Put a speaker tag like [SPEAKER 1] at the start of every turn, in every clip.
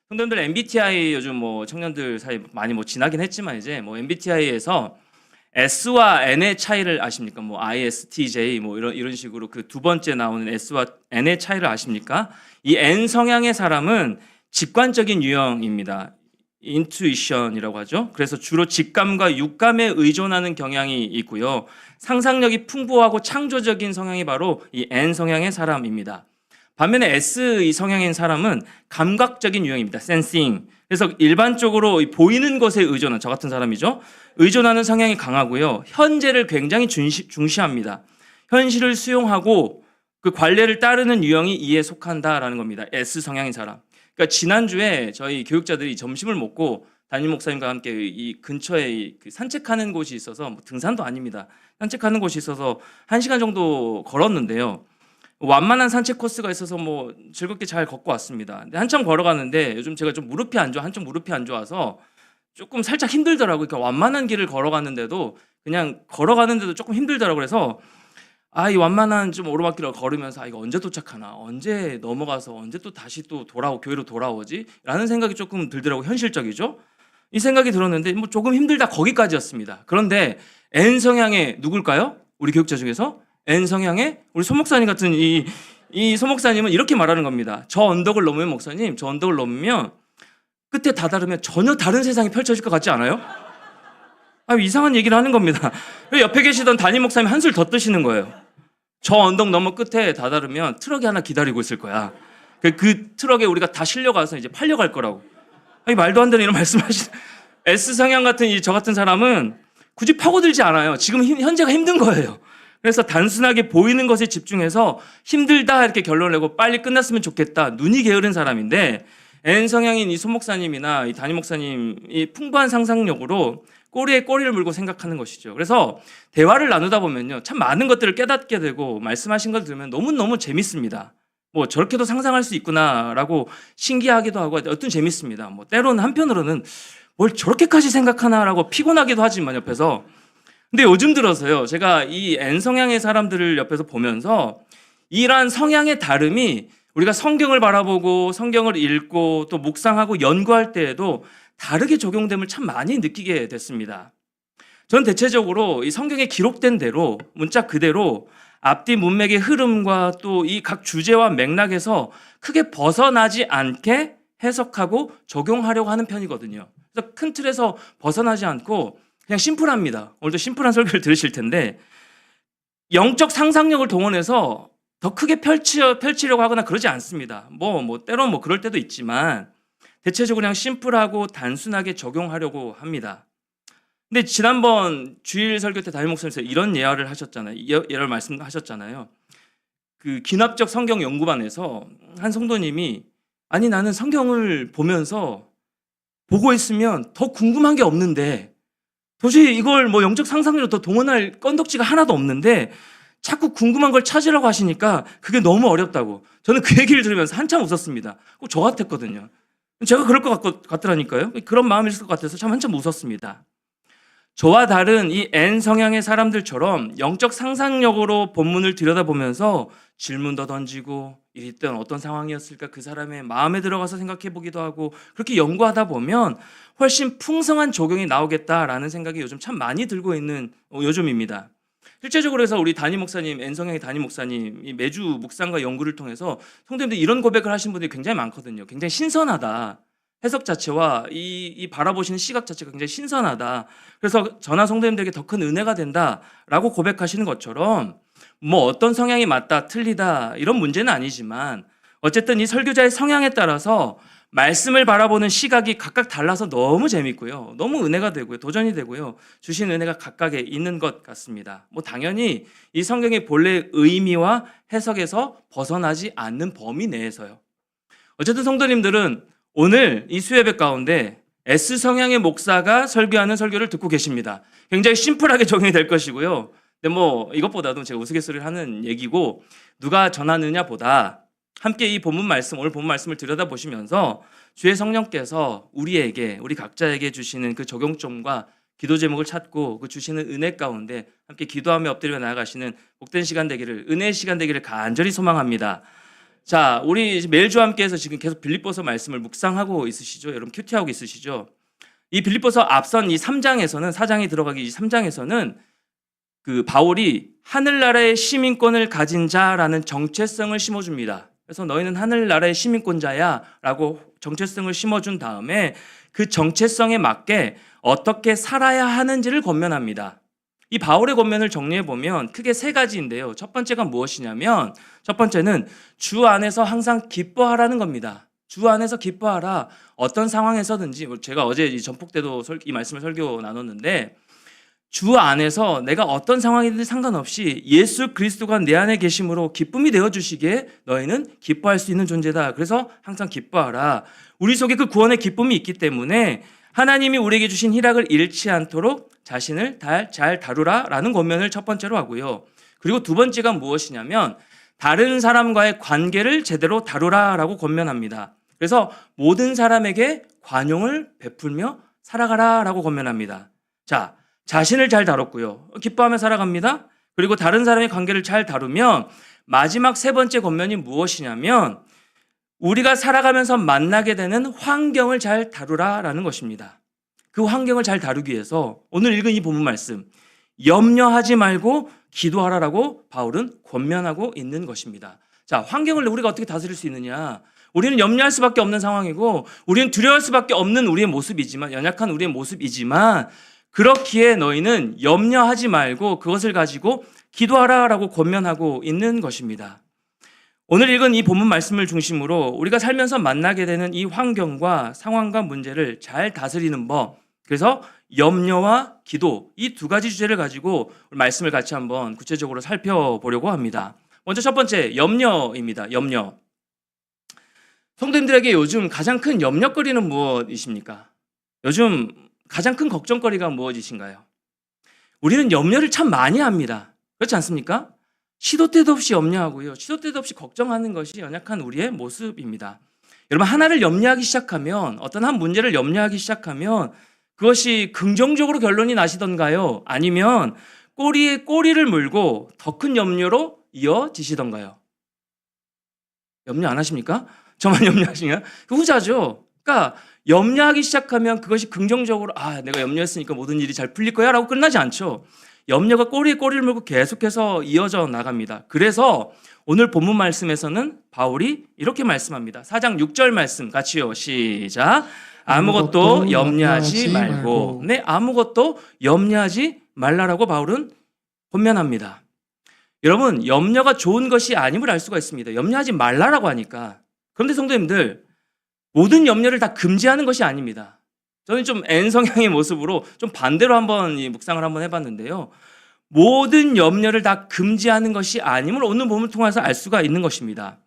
[SPEAKER 1] 성도님들 MBTI 요즘 뭐 청년들 사이 많이 뭐 지나긴 했지만 이제 뭐 MBTI에서 S와 N의 차이를 아십니까? 뭐 ISTJ 뭐 이런 식으로 그 두 번째 나오는 S와 N의 차이를 아십니까? 이 N 성향의 사람은 직관적인 유형입니다. 인투이션이라고 하죠. 그래서 주로 직감과 육감에 의존하는 경향이 있고요. 상상력이 풍부하고 창조적인 성향이 바로 이 N 성향의 사람입니다. 반면에 S 이 성향인 사람은 감각적인 유형입니다. 센싱. 그래서 일반적으로 보이는 것에 의존한 저 같은 사람이죠. 의존하는 성향이 강하고요. 현재를 굉장히 중시합니다. 현실을 수용하고 그 관례를 따르는 유형이 이에 속한다라는 겁니다. S 성향인 사람. 그러니까 지난주에 저희 교육자들이 점심을 먹고 담임 목사님과 함께 이 근처에 그 산책하는 곳이 있어서 뭐 등산도 아닙니다. 산책하는 곳이 있어서 1시간 정도 걸었는데요. 완만한 산책 코스가 있어서 뭐 즐겁게 잘 걷고 왔습니다. 근데 한참 걸어가는데 요즘 제가 좀 무릎이 안 좋아, 한쪽 무릎이 안 좋아서 조금 살짝 힘들더라고요. 그러니까 완만한 길을 걸어가는데도 그냥 걸어가는데도 조금 힘들더라고요. 그래서 이 완만한 좀 오르막길을 걸으면서 이거 언제 도착하나, 언제 넘어가서 언제 또 다시 또 교회로 돌아오지? 라는 생각이 조금 들더라고요. 현실적이죠? 이 생각이 들었는데 뭐 조금 힘들다 거기까지였습니다. 그런데 N 성향의 누굴까요? 우리 교육자 중에서 N 성향의 우리 소 목사님 같은 이 소 목사님은 이렇게 말하는 겁니다. 저 언덕을 넘으면 목사님, 저 언덕을 넘으면 끝에 다다르면 전혀 다른 세상이 펼쳐질 것 같지 않아요? 이상한 얘기를 하는 겁니다. 옆에 계시던 담임 목사님이 한술 더 뜨시는 거예요. 저 언덕 너머 끝에 다다르면 트럭이 하나 기다리고 있을 거야. 그 트럭에 우리가 다 실려가서 이제 팔려갈 거라고. 말도 안 되는 이런 말씀하시는 S 성향 같은 저 같은 사람은 굳이 파고들지 않아요. 지금 현재가 힘든 거예요. 그래서 단순하게 보이는 것에 집중해서 힘들다 이렇게 결론을 내고 빨리 끝났으면 좋겠다. 눈이 게으른 사람인데 N 성향인 이 소 목사님이나 이 담임 목사님이 풍부한 상상력으로 꼬리에 꼬리를 물고 생각하는 것이죠. 그래서 대화를 나누다 보면요. 참 많은 것들을 깨닫게 되고 말씀하신 걸 들으면 너무너무 재밌습니다. 뭐 저렇게도 상상할 수 있구나라고 신기하기도 하고 어떤 재밌습니다. 뭐 때로는 한편으로는 뭘 저렇게까지 생각하나라고 피곤하기도 하지만 옆에서. 근데 요즘 들어서요. 제가 이 N 성향의 사람들을 옆에서 보면서 이러한 성향의 다름이 우리가 성경을 바라보고 성경을 읽고 또 묵상하고 연구할 때에도 다르게 적용됨을 참 많이 느끼게 됐습니다. 저는 대체적으로 이 성경에 기록된 대로 문자 그대로 앞뒤 문맥의 흐름과 또 이 각 주제와 맥락에서 크게 벗어나지 않게 해석하고 적용하려고 하는 편이거든요. 그래서 큰 틀에서 벗어나지 않고 그냥 심플합니다. 오늘도 심플한 설교를 들으실 텐데 영적 상상력을 동원해서 더 크게 펼치려고 하거나 그러지 않습니다. 때론 뭐 그럴 때도 있지만 대체적으로 그냥 심플하고 단순하게 적용하려고 합니다. 근데 지난번 주일 설교 때 담임 목사님께서 이런 예화를 하셨잖아요. 예를 말씀하셨잖아요. 그 기납적 성경 연구반에서 한 성도님이 나는 성경을 보면서 보고 있으면 더 궁금한 게 없는데 도저히 이걸 뭐 영적 상상력으로 더 동원할 건덕지가 하나도 없는데 자꾸 궁금한 걸 찾으라고 하시니까 그게 너무 어렵다고. 저는 그 얘기를 들으면서 한참 웃었습니다. 꼭 저 같았거든요. 제가 그럴 것 같더라니까요. 그런 마음이 있을 것 같아서 참 한참 웃었습니다. 저와 다른 이 N 성향의 사람들처럼 영적 상상력으로 본문을 들여다보면서 질문도 던지고 이랬던 어떤 상황이었을까 그 사람의 마음에 들어가서 생각해 보기도 하고 그렇게 연구하다 보면 훨씬 풍성한 적용이 나오겠다라는 생각이 요즘 참 많이 들고 있는 요즘입니다. 실제적으로 해서 우리 담임 목사님, N성향의 담임 목사님 매주 묵상과 연구를 통해서 성도님들 이런 고백을 하신 분들이 굉장히 많거든요. 굉장히 신선하다. 해석 자체와 이 바라보시는 시각 자체가 굉장히 신선하다. 그래서 저나 성도님들에게 더 큰 은혜가 된다라고 고백하시는 것처럼 뭐 어떤 성향이 맞다, 틀리다 이런 문제는 아니지만 어쨌든 이 설교자의 성향에 따라서 말씀을 바라보는 시각이 각각 달라서 너무 재밌고요. 너무 은혜가 되고요. 도전이 되고요. 주신 은혜가 각각에 있는 것 같습니다. 뭐 당연히 이 성경의 본래 의미와 해석에서 벗어나지 않는 범위 내에서요. 어쨌든 성도님들은 오늘 이 수예배 가운데 S 성향의 목사가 설교하는 설교를 듣고 계십니다. 굉장히 심플하게 적용이 될 것이고요. 근데 뭐 이것보다도 제가 우스갯소리를 하는 얘기고 누가 전하느냐 보다 함께 이 오늘 본문 말씀을 들여다보시면서 주의 성령께서 우리 각자에게 주시는 그 적용점과 기도 제목을 찾고 그 주시는 은혜 가운데 함께 기도하며 엎드려 나아가시는 복된 시간 되기를, 은혜의 시간 되기를 간절히 소망합니다. 자, 우리 매일주와 함께해서 지금 계속 빌립보서 말씀을 묵상하고 있으시죠? 여러분 큐티하고 있으시죠? 이 빌립보서 앞선 이 3장에서는 4장이 들어가기 이 3장에서는 그 바울이 하늘나라의 시민권을 가진 자라는 정체성을 심어줍니다. 그래서 너희는 하늘나라의 시민권자야라고 정체성을 심어준 다음에 그 정체성에 맞게 어떻게 살아야 하는지를 권면합니다. 이 바울의 권면을 정리해 보면 크게 세 가지인데요. 첫 번째가 무엇이냐면 첫 번째는 주 안에서 항상 기뻐하라는 겁니다. 주 안에서 기뻐하라. 어떤 상황에서든지 제가 어제 이 전폭 때도 이 말씀을 설교 나눴는데 주 안에서 내가 어떤 상황이든 상관없이 예수 그리스도가 내 안에 계심으로 기쁨이 되어주시기에 너희는 기뻐할 수 있는 존재다. 그래서 항상 기뻐하라. 우리 속에 그 구원의 기쁨이 있기 때문에 하나님이 우리에게 주신 희락을 잃지 않도록 자신을 잘 다루라라는 권면을 첫 번째로 하고요. 그리고 두 번째가 무엇이냐면 다른 사람과의 관계를 제대로 다루라라고 권면합니다. 그래서 모든 사람에게 관용을 베풀며 살아가라라고 권면합니다. 자, 자신을 잘 다뤘고요. 기뻐하며 살아갑니다. 그리고 다른 사람의 관계를 잘 다루면 마지막 세 번째 권면이 무엇이냐면 우리가 살아가면서 만나게 되는 환경을 잘 다루라라는 것입니다. 그 환경을 잘 다루기 위해서 오늘 읽은 이 본문 말씀 염려하지 말고 기도하라라고 바울은 권면하고 있는 것입니다. 자, 환경을 우리가 어떻게 다스릴 수 있느냐? 우리는 염려할 수밖에 없는 상황이고 우리는 두려워할 수밖에 없는 우리의 모습이지만 연약한 우리의 모습이지만 그렇기에 너희는 염려하지 말고 그것을 가지고 기도하라라고 권면하고 있는 것입니다. 오늘 읽은 이 본문 말씀을 중심으로 우리가 살면서 만나게 되는 이 환경과 상황과 문제를 잘 다스리는 법, 그래서 염려와 기도 이 두 가지 주제를 가지고 말씀을 같이 한번 구체적으로 살펴보려고 합니다. 먼저 첫 번째 염려입니다. 염려. 성도님들에게 요즘 가장 큰 염려거리는 무엇이십니까? 요즘 가장 큰 걱정거리가 무엇이신가요? 우리는 염려를 참 많이 합니다. 그렇지 않습니까? 시도 때도 없이 염려하고요. 시도 때도 없이 걱정하는 것이 연약한 우리의 모습입니다. 여러분 하나를 염려하기 시작하면 어떤 한 문제를 염려하기 시작하면 그것이 긍정적으로 결론이 나시던가요? 아니면 꼬리에 꼬리를 물고 더 큰 염려로 이어지시던가요? 염려 안 하십니까? 저만 염려하시냐? 후자죠. 그러니까 염려하기 시작하면 그것이 긍정적으로 내가 염려했으니까 모든 일이 잘 풀릴 거야 라고 끝나지 않죠. 염려가 꼬리에 꼬리를 물고 계속해서 이어져 나갑니다. 그래서 오늘 본문 말씀에서는 바울이 이렇게 말씀합니다. 4장 6절 말씀 같이요. 시작. 아무것도 염려하지 말고. 네, 아무것도 염려하지 말라라고 바울은 권면합니다. 여러분, 염려가 좋은 것이 아님을 알 수가 있습니다. 염려하지 말라라고 하니까. 그런데 성도님들, 모든 염려를 다 금지하는 것이 아닙니다. 저는 좀 N 성향의 모습으로 좀 반대로 한번 이 묵상을 한번 해봤는데요. 모든 염려를 다 금지하는 것이 아님을 오늘 본문을 통해서 알 수가 있는 것입니다.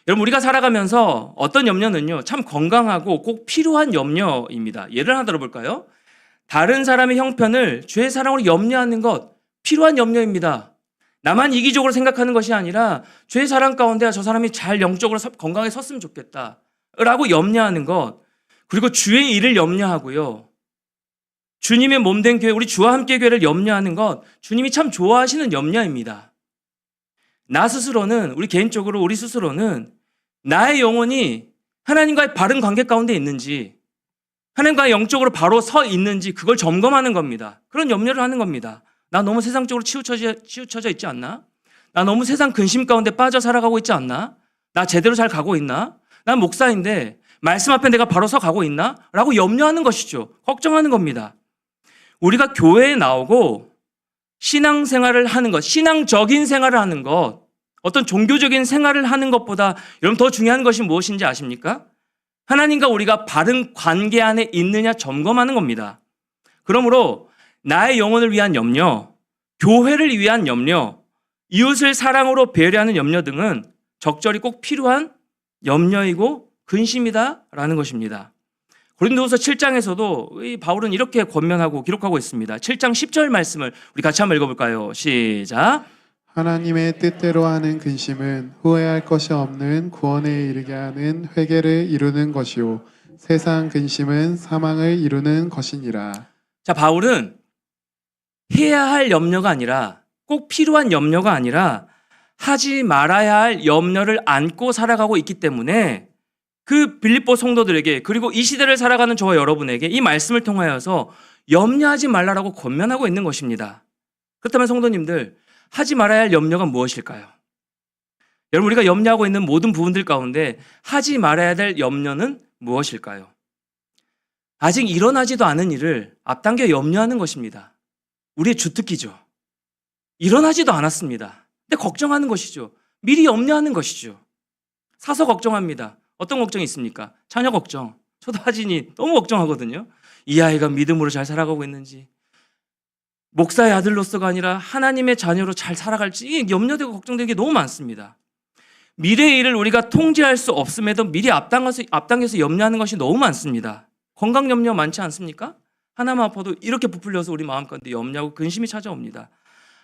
[SPEAKER 1] 여러분 우리가 살아가면서 어떤 염려는요 참 건강하고 꼭 필요한 염려입니다. 예를 하나 들어볼까요? 다른 사람의 형편을 죄의 사랑으로 염려하는 것 필요한 염려입니다. 나만 이기적으로 생각하는 것이 아니라 죄의 사랑 가운데 저 사람이 잘 영적으로 건강하게 섰으면 좋겠다 라고 염려하는 것, 그리고 주의 일을 염려하고요. 주님의 몸된 교회, 우리 주와 함께 교회를 염려하는 것, 주님이 참 좋아하시는 염려입니다. 나 스스로는, 우리 개인적으로 우리 스스로는 나의 영혼이 하나님과의 바른 관계 가운데 있는지, 하나님과 영적으로 바로 서 있는지 그걸 점검하는 겁니다. 그런 염려를 하는 겁니다. 나 너무 세상적으로 치우쳐져 있지 않나? 나 너무 세상 근심 가운데 빠져 살아가고 있지 않나? 나 제대로 잘 가고 있나? 난 목사인데 말씀 앞에 내가 바로 서 가고 있나? 라고 염려하는 것이죠. 걱정하는 겁니다. 우리가 교회에 나오고 신앙생활을 하는 것, 신앙적인 생활을 하는 것, 어떤 종교적인 생활을 하는 것보다 여러분 더 중요한 것이 무엇인지 아십니까? 하나님과 우리가 바른 관계 안에 있느냐 점검하는 겁니다. 그러므로 나의 영혼을 위한 염려, 교회를 위한 염려, 이웃을 사랑으로 배려하는 염려 등은 적절히 꼭 필요한 염려이고 근심이다라는 것입니다. 고린도후서 7장에서도 이 바울은 이렇게 권면하고 기록하고 있습니다. 7장 10절 말씀을 우리 같이 한번 읽어볼까요? 시작.
[SPEAKER 2] 하나님의 뜻대로 하는 근심은 후회할 것이 없는 구원에 이르게 하는 회개를 이루는 것이요 세상 근심은 사망을 이루는 것이니라.
[SPEAKER 1] 자, 바울은 해야 할 염려가 아니라 꼭 필요한 염려가 아니라 하지 말아야 할 염려를 안고 살아가고 있기 때문에 그 빌립보 성도들에게, 그리고 이 시대를 살아가는 저와 여러분에게 이 말씀을 통하여서 염려하지 말라라고 권면하고 있는 것입니다. 그렇다면 성도님들, 하지 말아야 할 염려가 무엇일까요? 여러분, 우리가 염려하고 있는 모든 부분들 가운데 하지 말아야 될 염려는 무엇일까요? 아직 일어나지도 않은 일을 앞당겨 염려하는 것입니다. 우리의 주특기죠. 일어나지도 않았습니다. 근데 걱정하는 것이죠. 미리 염려하는 것이죠. 사서 걱정합니다. 어떤 걱정이 있습니까? 자녀 걱정. 저도 하진이 너무 걱정하거든요. 이 아이가 믿음으로 잘 살아가고 있는지, 목사의 아들로서가 아니라 하나님의 자녀로 잘 살아갈지, 이게 염려되고 걱정되는 게 너무 많습니다. 미래의 일을 우리가 통제할 수 없음에도 미리 앞당겨서 염려하는 것이 너무 많습니다. 건강 염려 많지 않습니까? 하나만 아파도 이렇게 부풀려서 우리 마음 가운데 염려하고 근심이 찾아옵니다.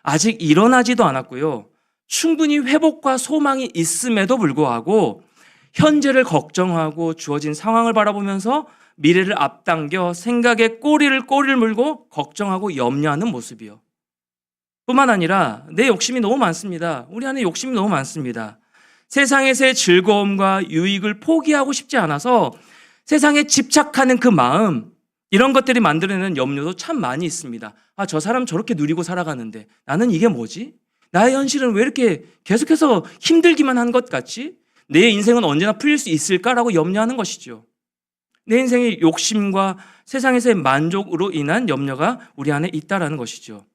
[SPEAKER 1] 아직 일어나지도 않았고요. 충분히 회복과 소망이 있음에도 불구하고 현재를 걱정하고 주어진 상황을 바라보면서 미래를 앞당겨 생각에 꼬리를 물고 걱정하고 염려하는 모습이요. 뿐만 아니라 내 욕심이 너무 많습니다. 우리 안에 욕심이 너무 많습니다. 세상에서의 즐거움과 유익을 포기하고 싶지 않아서 세상에 집착하는 그 마음, 이런 것들이 만들어내는 염려도 참 많이 있습니다. 아, 저 사람 저렇게 누리고 살아가는데 나는 이게 뭐지? 나의 현실은 왜 이렇게 계속해서 힘들기만 한 것 같지? 내 인생은 언제나 풀릴 수 있을까라고 염려하는 것이죠. 내 인생의 욕심과 세상에서의 만족으로 인한 염려가 우리 안에 있다라는 것이죠.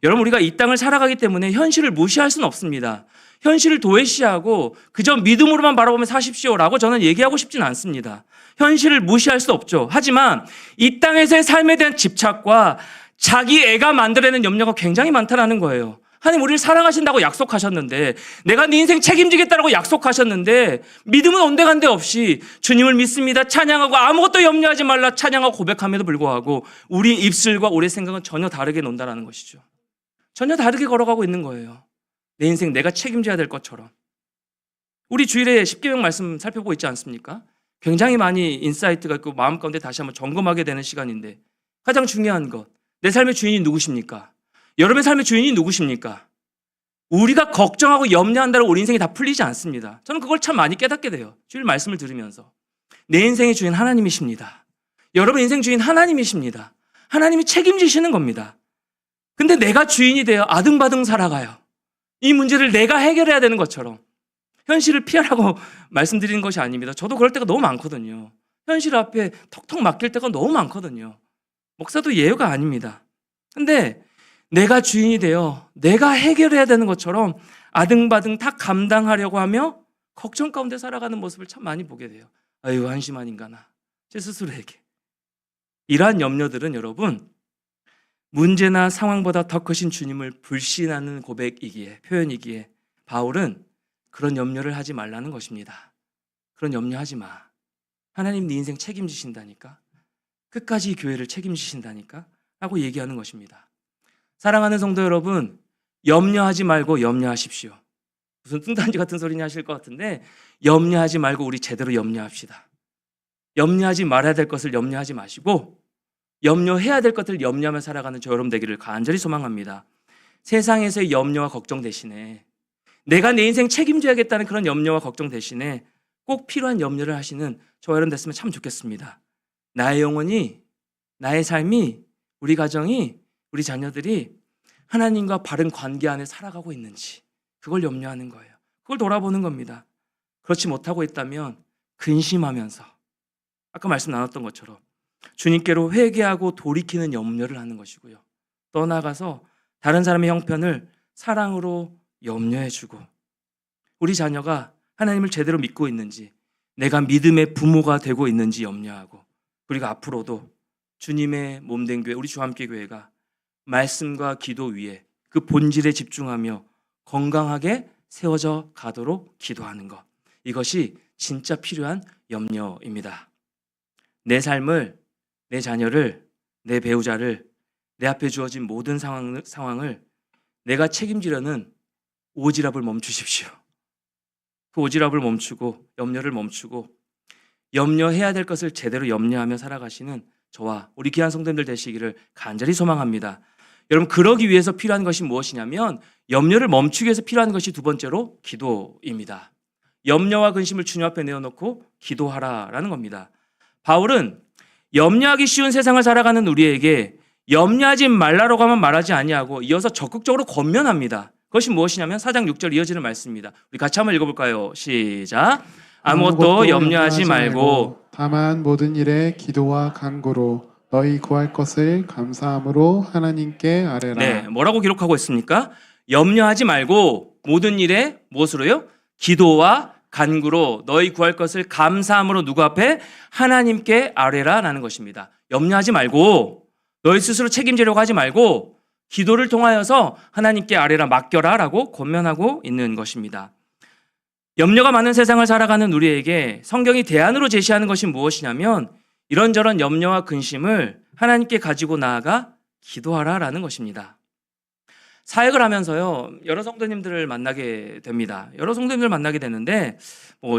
[SPEAKER 1] 여러분, 우리가 이 땅을 살아가기 때문에 현실을 무시할 수는 없습니다. 현실을 도외시하고 그저 믿음으로만 바라보며 사십시오라고 저는 얘기하고 싶지는 않습니다. 현실을 무시할 수 없죠. 하지만 이 땅에서의 삶에 대한 집착과 자기 애가 만들어내는 염려가 굉장히 많다는 거예요. 하나님 우리를 사랑하신다고 약속하셨는데, 내가 네 인생 책임지겠다라고 약속하셨는데, 믿음은 온데간데 없이 주님을 믿습니다 찬양하고 아무것도 염려하지 말라 찬양하고 고백함에도 불구하고 우리 입술과 우리의 생각은 전혀 다르게 논다라는 것이죠. 전혀 다르게 걸어가고 있는 거예요. 내 인생 내가 책임져야 될 것처럼. 우리 주일에 십계명 말씀 살펴보고 있지 않습니까? 굉장히 많이 인사이트가 있고 마음 가운데 다시 한번 점검하게 되는 시간인데, 가장 중요한 것, 내 삶의 주인이 누구십니까? 여러분의 삶의 주인이 누구십니까? 우리가 걱정하고 염려한다고 우리 인생이 다 풀리지 않습니다. 저는 그걸 참 많이 깨닫게 돼요. 주일 말씀을 들으면서. 내 인생의 주인 하나님이십니다. 여러분 인생 주인 하나님이십니다. 하나님이 책임지시는 겁니다. 근데 내가 주인이 되어 아등바등 살아가요. 이 문제를 내가 해결해야 되는 것처럼. 현실을 피하라고 말씀드리는 것이 아닙니다. 저도 그럴 때가 너무 많거든요. 현실 앞에 턱턱 맡길 때가 너무 많거든요. 목사도 예외가 아닙니다. 근데 내가 주인이 되어 내가 해결해야 되는 것처럼 아등바등 다 감당하려고 하며 걱정 가운데 살아가는 모습을 참 많이 보게 돼요. 아유, 한심한 인간아. 제 스스로에게. 이러한 염려들은 여러분, 문제나 상황보다 더 크신 주님을 불신하는 고백이기에, 표현이기에 바울은 그런 염려를 하지 말라는 것입니다. 그런 염려하지 마. 하나님 네 인생 책임지신다니까. 끝까지 이 교회를 책임지신다니까 라고 얘기하는 것입니다. 사랑하는 성도 여러분, 염려하지 말고 염려하십시오. 무슨 뚱딴지 같은 소리냐 하실 것 같은데, 염려하지 말고 우리 제대로 염려합시다. 염려하지 말아야 될 것을 염려하지 마시고 염려해야 될 것들을 염려하며 살아가는 저 여러분 되기를 간절히 소망합니다. 세상에서의 염려와 걱정 대신에, 내가 내 인생 책임져야겠다는 그런 염려와 걱정 대신에 꼭 필요한 염려를 하시는 저 여러분 됐으면 참 좋겠습니다. 나의 영혼이, 나의 삶이, 우리 가정이, 우리 자녀들이 하나님과 바른 관계 안에 살아가고 있는지, 그걸 염려하는 거예요. 그걸 돌아보는 겁니다. 그렇지 못하고 있다면 근심하면서 아까 말씀 나눴던 것처럼 주님께로 회개하고 돌이키는 염려를 하는 것이고요. 떠나가서 다른 사람의 형편을 사랑으로 염려해주고, 우리 자녀가 하나님을 제대로 믿고 있는지, 내가 믿음의 부모가 되고 있는지 염려하고, 그리고 앞으로도 주님의 몸된 교회, 우리 주함께 교회가 말씀과 기도 위에 그 본질에 집중하며 건강하게 세워져 가도록 기도하는 것, 이것이 진짜 필요한 염려입니다. 내 삶을, 내 자녀를, 내 배우자를, 내 앞에 주어진 모든 상황을 내가 책임지려는 오지랖을 멈추십시오. 그 오지랖을 멈추고 염려를 멈추고 염려해야 될 것을 제대로 염려하며 살아가시는 저와 우리 귀한 성도님들 되시기를 간절히 소망합니다. 여러분 그러기 위해서 필요한 것이 무엇이냐면 염려를 멈추기 위해서 필요한 것이 두 번째로 기도입니다. 염려와 근심을 주님 앞에 내어놓고 기도하라라는 겁니다. 바울은 염려하기 쉬운 세상을 살아가는 우리에게 염려하지 말라라고 하면 말하지 아니하고 이어서 적극적으로 권면합니다. 그것이 무엇이냐면 4장 6절 이어지는 말씀입니다. 우리 같이 한번 읽어볼까요? 시작. 아무것도 염려하지 말고
[SPEAKER 2] 다만 모든 일에 기도와 간구로 너희 구할 것을 감사함으로 하나님께 아뢰라.
[SPEAKER 1] 네, 뭐라고 기록하고 있습니까? 염려하지 말고 모든 일에 무엇으로요? 기도와 간구로 너희 구할 것을 감사함으로 누구 앞에? 하나님께 아뢰라라는 것입니다. 염려하지 말고 너희 스스로 책임지려고 하지 말고 기도를 통하여서 하나님께 아뢰라, 맡겨라라고 권면하고 있는 것입니다. 염려가 많은 세상을 살아가는 우리에게 성경이 대안으로 제시하는 것이 무엇이냐면 이런저런 염려와 근심을 하나님께 가지고 나아가 기도하라라는 것입니다. 사역을 하면서요, 여러 성도님들을 만나게 됩니다. 여러 성도님들을 만나게 되는데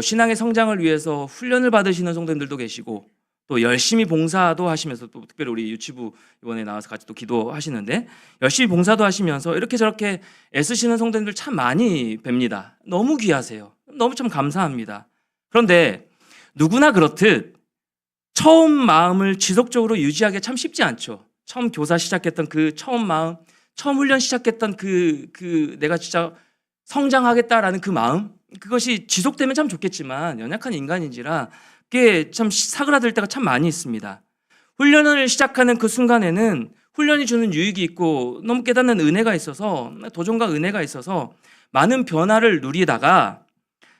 [SPEAKER 1] 신앙의 성장을 위해서 훈련을 받으시는 성도님들도 계시고 또 열심히 봉사도 하시면서 또 특별히 우리 유치부 이번에 나와서 같이 또 기도하시는데 열심히 봉사도 하시면서 이렇게 저렇게 애쓰시는 성도님들 참 많이 뵙니다. 너무 귀하세요. 너무 참 감사합니다. 그런데 누구나 그렇듯 처음 마음을 지속적으로 유지하기 참 쉽지 않죠. 처음 교사 시작했던 그 처음 마음, 처음 훈련 시작했던 그 내가 진짜 성장하겠다라는 그 마음, 그것이 지속되면 참 좋겠지만 연약한 인간인지라 그게 참 사그라들 때가 참 많이 있습니다. 훈련을 시작하는 그 순간에는 훈련이 주는 유익이 있고 너무 깨닫는 은혜가 있어서 도전과 은혜가 있어서 많은 변화를 누리다가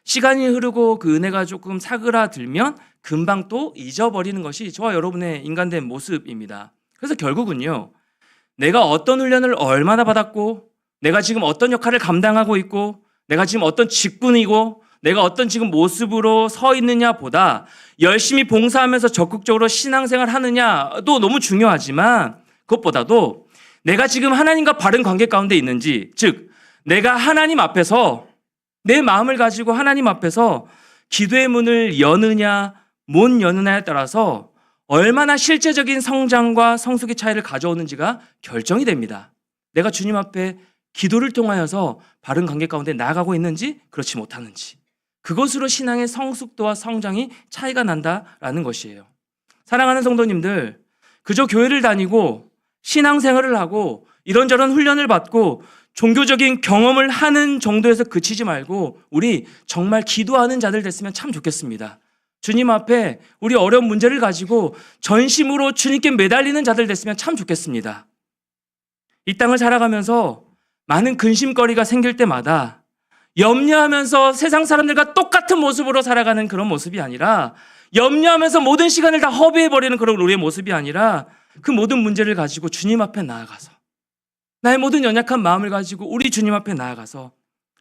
[SPEAKER 1] 시간이 흐르고 그 은혜가 조금 사그라들면 금방 또 잊어버리는 것이 저와 여러분의 인간된 모습입니다. 그래서 결국은요, 내가 어떤 훈련을 얼마나 받았고 내가 지금 어떤 역할을 감당하고 있고 내가 지금 어떤 직분이고 내가 어떤 지금 모습으로 서 있느냐 보다 열심히 봉사하면서 적극적으로 신앙생활 하느냐도 너무 중요하지만 그것보다도 내가 지금 하나님과 바른 관계 가운데 있는지, 즉 내가 하나님 앞에서 내 마음을 가지고 하나님 앞에서 기도의 문을 여느냐 못 여느냐에 따라서 얼마나 실제적인 성장과 성숙의 차이를 가져오는지가 결정이 됩니다. 내가 주님 앞에 기도를 통하여서 바른 관계 가운데 나아가고 있는지 그렇지 못하는지, 그것으로 신앙의 성숙도와 성장이 차이가 난다라는 것이에요. 사랑하는 성도님들, 그저 교회를 다니고 신앙생활을 하고 이런저런 훈련을 받고 종교적인 경험을 하는 정도에서 그치지 말고 우리 정말 기도하는 자들 됐으면 참 좋겠습니다. 주님 앞에 우리 어려운 문제를 가지고 전심으로 주님께 매달리는 자들 됐으면 참 좋겠습니다. 이 땅을 살아가면서 많은 근심거리가 생길 때마다 염려하면서 세상 사람들과 똑같은 모습으로 살아가는 그런 모습이 아니라, 염려하면서 모든 시간을 다 허비해버리는 그런 우리의 모습이 아니라 그 모든 문제를 가지고 주님 앞에 나아가서 나의 모든 연약한 마음을 가지고 우리 주님 앞에 나아가서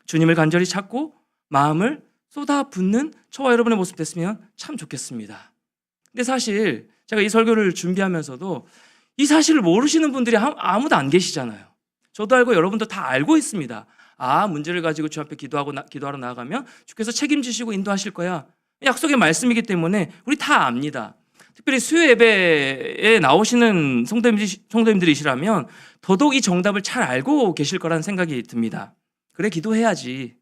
[SPEAKER 1] 주님을 간절히 찾고 마음을 쏟아붓는 저와 여러분의 모습 됐으면 참 좋겠습니다. 근데 사실 제가 이 설교를 준비하면서도 이 사실을 모르시는 분들이 아무도 안 계시잖아요. 저도 알고 여러분도 다 알고 있습니다. 문제를 가지고 주 앞에 기도하러 나아가면 주께서 책임지시고 인도하실 거야. 약속의 말씀이기 때문에 우리 다 압니다. 특별히 수요 예배에 나오시는 성도님들이시라면 더더욱 이 정답을 잘 알고 계실 거라는 생각이 듭니다. 그래, 기도해야지.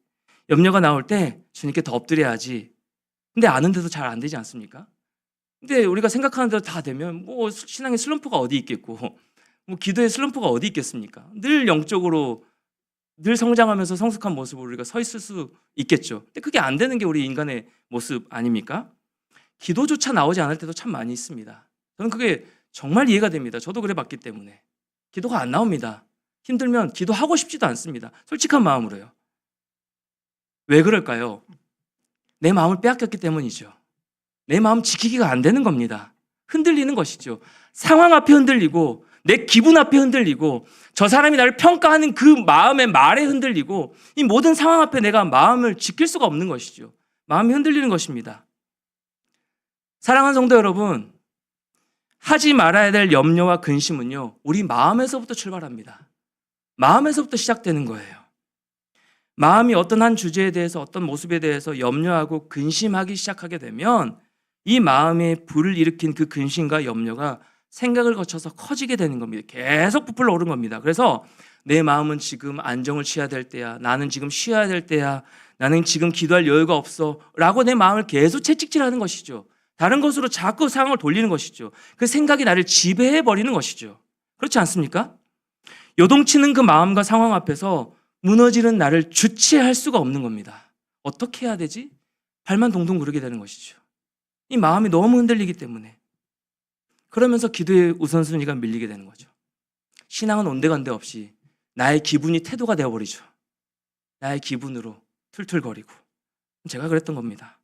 [SPEAKER 1] 염려가 나올 때 주님께 더 엎드려야지. 근데 아는데도 잘 안 되지 않습니까? 근데 우리가 생각하는 대로 다 되면 신앙의 슬럼프가 어디 있겠고 기도의 슬럼프가 어디 있겠습니까? 늘 영적으로 늘 성장하면서 성숙한 모습으로 우리가 서 있을 수 있겠죠. 근데 그게 안 되는 게 우리 인간의 모습 아닙니까? 기도조차 나오지 않을 때도 참 많이 있습니다. 저는 그게 정말 이해가 됩니다. 저도 그래 봤기 때문에. 기도가 안 나옵니다. 힘들면 기도하고 싶지도 않습니다. 솔직한 마음으로요. 왜 그럴까요? 내 마음을 빼앗겼기 때문이죠. 내 마음 지키기가 안 되는 겁니다. 흔들리는 것이죠. 상황 앞에 흔들리고 내 기분 앞에 흔들리고 저 사람이 나를 평가하는 그 마음의 말에 흔들리고 이 모든 상황 앞에 내가 마음을 지킬 수가 없는 것이죠. 마음이 흔들리는 것입니다. 사랑하는 성도 여러분, 하지 말아야 될 염려와 근심은요, 우리 마음에서부터 출발합니다. 마음에서부터 시작되는 거예요. 마음이 어떤 한 주제에 대해서 어떤 모습에 대해서 염려하고 근심하기 시작하게 되면 이 마음에 불을 일으킨 그 근심과 염려가 생각을 거쳐서 커지게 되는 겁니다. 계속 부풀어 오른 겁니다. 그래서 내 마음은 지금 안정을 취해야 될 때야. 나는 지금 쉬어야 될 때야. 나는 지금 기도할 여유가 없어. 라고 내 마음을 계속 채찍질하는 것이죠. 다른 것으로 자꾸 상황을 돌리는 것이죠. 그 생각이 나를 지배해버리는 것이죠. 그렇지 않습니까? 요동치는 그 마음과 상황 앞에서 무너지는 나를 주체할 수가 없는 겁니다. 어떻게 해야 되지? 발만 동동 구르게 되는 것이죠. 이 마음이 너무 흔들리기 때문에. 그러면서 기도의 우선순위가 밀리게 되는 거죠. 신앙은 온데간데 없이 나의 기분이 태도가 되어버리죠. 나의 기분으로 툴툴거리고. 제가 그랬던 겁니다.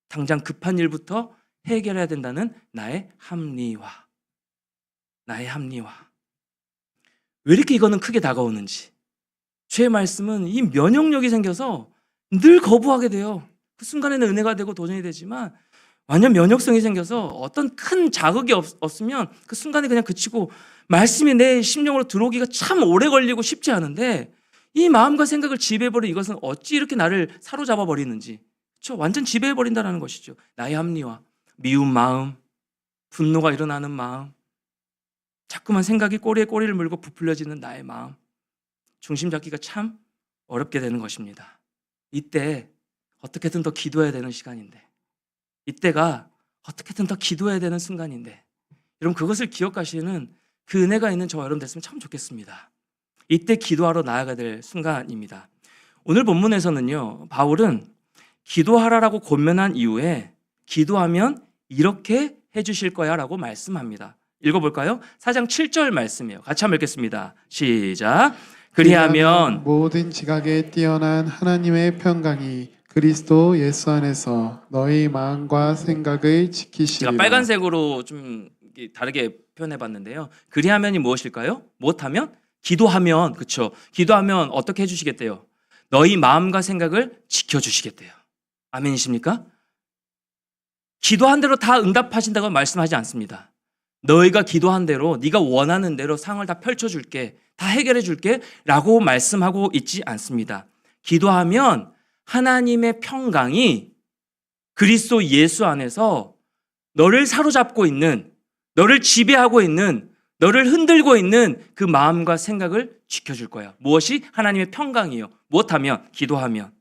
[SPEAKER 1] 당장 급한 일부터 해결해야 된다는 나의 합리화. 나의 합리화. 왜 이렇게 이거는 크게 다가오는지. 주의 말씀은 이 면역력이 생겨서 늘 거부하게 돼요. 그 순간에는 은혜가 되고 도전이 되지만 완전 면역성이 생겨서 어떤 큰 자극이 없으면 그 순간에 그냥 그치고 말씀이 내 심령으로 들어오기가 참 오래 걸리고 쉽지 않은데 이 마음과 생각을 지배해버린 이것은 어찌 이렇게 나를 사로잡아 버리는지 그렇죠? 완전 지배해버린다는 것이죠. 나의 합리화, 미운 마음, 분노가 일어나는 마음, 자꾸만 생각이 꼬리에 꼬리를 물고 부풀려지는 나의 마음, 중심 잡기가 참 어렵게 되는 것입니다. 이때 어떻게든 더 기도해야 되는 시간인데, 이때가 어떻게든 더 기도해야 되는 순간인데, 여러분 그것을 기억하시는 그 은혜가 있는 저와 여러분 됐으면 참 좋겠습니다. 이때 기도하러 나아가야 될 순간입니다. 오늘 본문에서는요, 바울은 기도하라라고 권면한 이후에 기도하면 이렇게 해주실 거야 라고 말씀합니다. 읽어볼까요? 4장 7절 말씀이에요. 같이 한번 읽겠습니다. 시작. 그리하면
[SPEAKER 2] 모든 지각에 뛰어난 하나님의 평강이 그리스도 예수 안에서 너희 마음과 생각을 지키시리라.
[SPEAKER 1] 제가 빨간색으로 좀 다르게 표현해봤는데요. 그리하면이 무엇일까요? 무엇하면? 기도하면, 그렇죠. 기도하면 어떻게 해주시겠대요? 너희 마음과 생각을 지켜주시겠대요. 아멘이십니까? 기도한 대로 다 응답하신다고 말씀하지 않습니다. 너희가 기도한 대로 네가 원하는 대로 상을 다 펼쳐줄게, 다 해결해줄게 라고 말씀하고 있지 않습니다. 기도하면 하나님의 평강이 그리스도 예수 안에서 너를 사로잡고 있는, 너를 지배하고 있는, 너를 흔들고 있는 그 마음과 생각을 지켜줄 거야. 무엇이? 하나님의 평강이요. 무엇하면? 기도하면.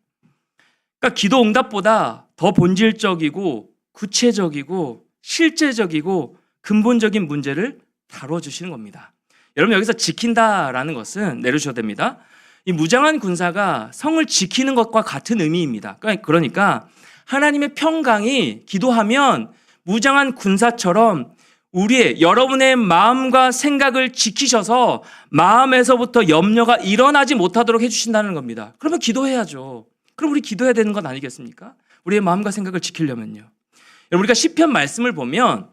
[SPEAKER 1] 그러니까 기도 응답보다 더 본질적이고 구체적이고 실제적이고 근본적인 문제를 다뤄주시는 겁니다. 여러분 여기서 지킨다라는 것은 내려주셔도 됩니다. 이 무장한 군사가 성을 지키는 것과 같은 의미입니다. 그러니까 하나님의 평강이 기도하면 무장한 군사처럼 우리의 여러분의 마음과 생각을 지키셔서 마음에서부터 염려가 일어나지 못하도록 해주신다는 겁니다. 그러면 기도해야죠. 그럼 우리 기도해야 되는 건 아니겠습니까? 우리의 마음과 생각을 지키려면요. 여러분 우리가 시편 말씀을 보면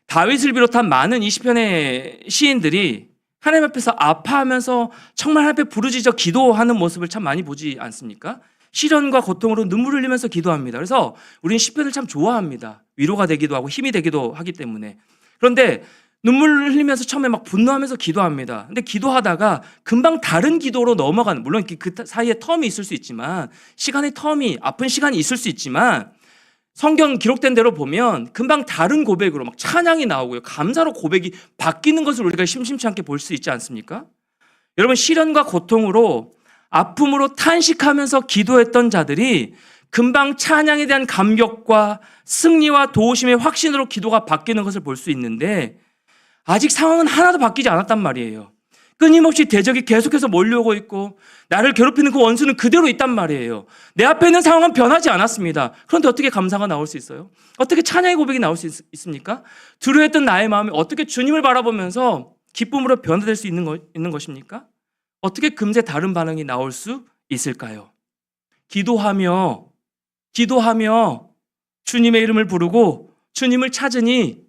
[SPEAKER 1] 다윗을 비롯한 많은 이 시편의 시인들이 하나님 앞에서 아파하면서 정말 하나님 앞에 부르짖어 기도하는 모습을 참 많이 보지 않습니까? 시련과 고통으로 눈물을 흘리면서 기도합니다. 그래서 우리는 시편을 참 좋아합니다. 위로가 되기도 하고 힘이 되기도 하기 때문에. 그런데 눈물을 흘리면서 처음에 막 분노하면서 기도합니다. 근데 기도하다가 금방 다른 기도로 넘어가는, 물론 그 사이에 텀이 있을 수 있지만, 시간의 텀이, 아픈 시간이 있을 수 있지만, 성경 기록된 대로 보면 금방 다른 고백으로 막 찬양이 나오고요. 감사로 고백이 바뀌는 것을 우리가 심심치 않게 볼 수 있지 않습니까? 여러분 시련과 고통으로 아픔으로 탄식하면서 기도했던 자들이 금방 찬양에 대한 감격과 승리와 도우심의 확신으로 기도가 바뀌는 것을 볼 수 있는데 아직 상황은 하나도 바뀌지 않았단 말이에요. 끊임없이 대적이 계속해서 몰려오고 있고 나를 괴롭히는 그 원수는 그대로 있단 말이에요. 내 앞에 있는 상황은 변하지 않았습니다. 그런데 어떻게 감사가 나올 수 있어요? 어떻게 찬양의 고백이 나올 수 있습니까? 두려워했던 나의 마음이 어떻게 주님을 바라보면서 기쁨으로 변화될 수 있는 것입니까? 어떻게 금세 다른 반응이 나올 수 있을까요? 기도하며 주님의 이름을 부르고 주님을 찾으니,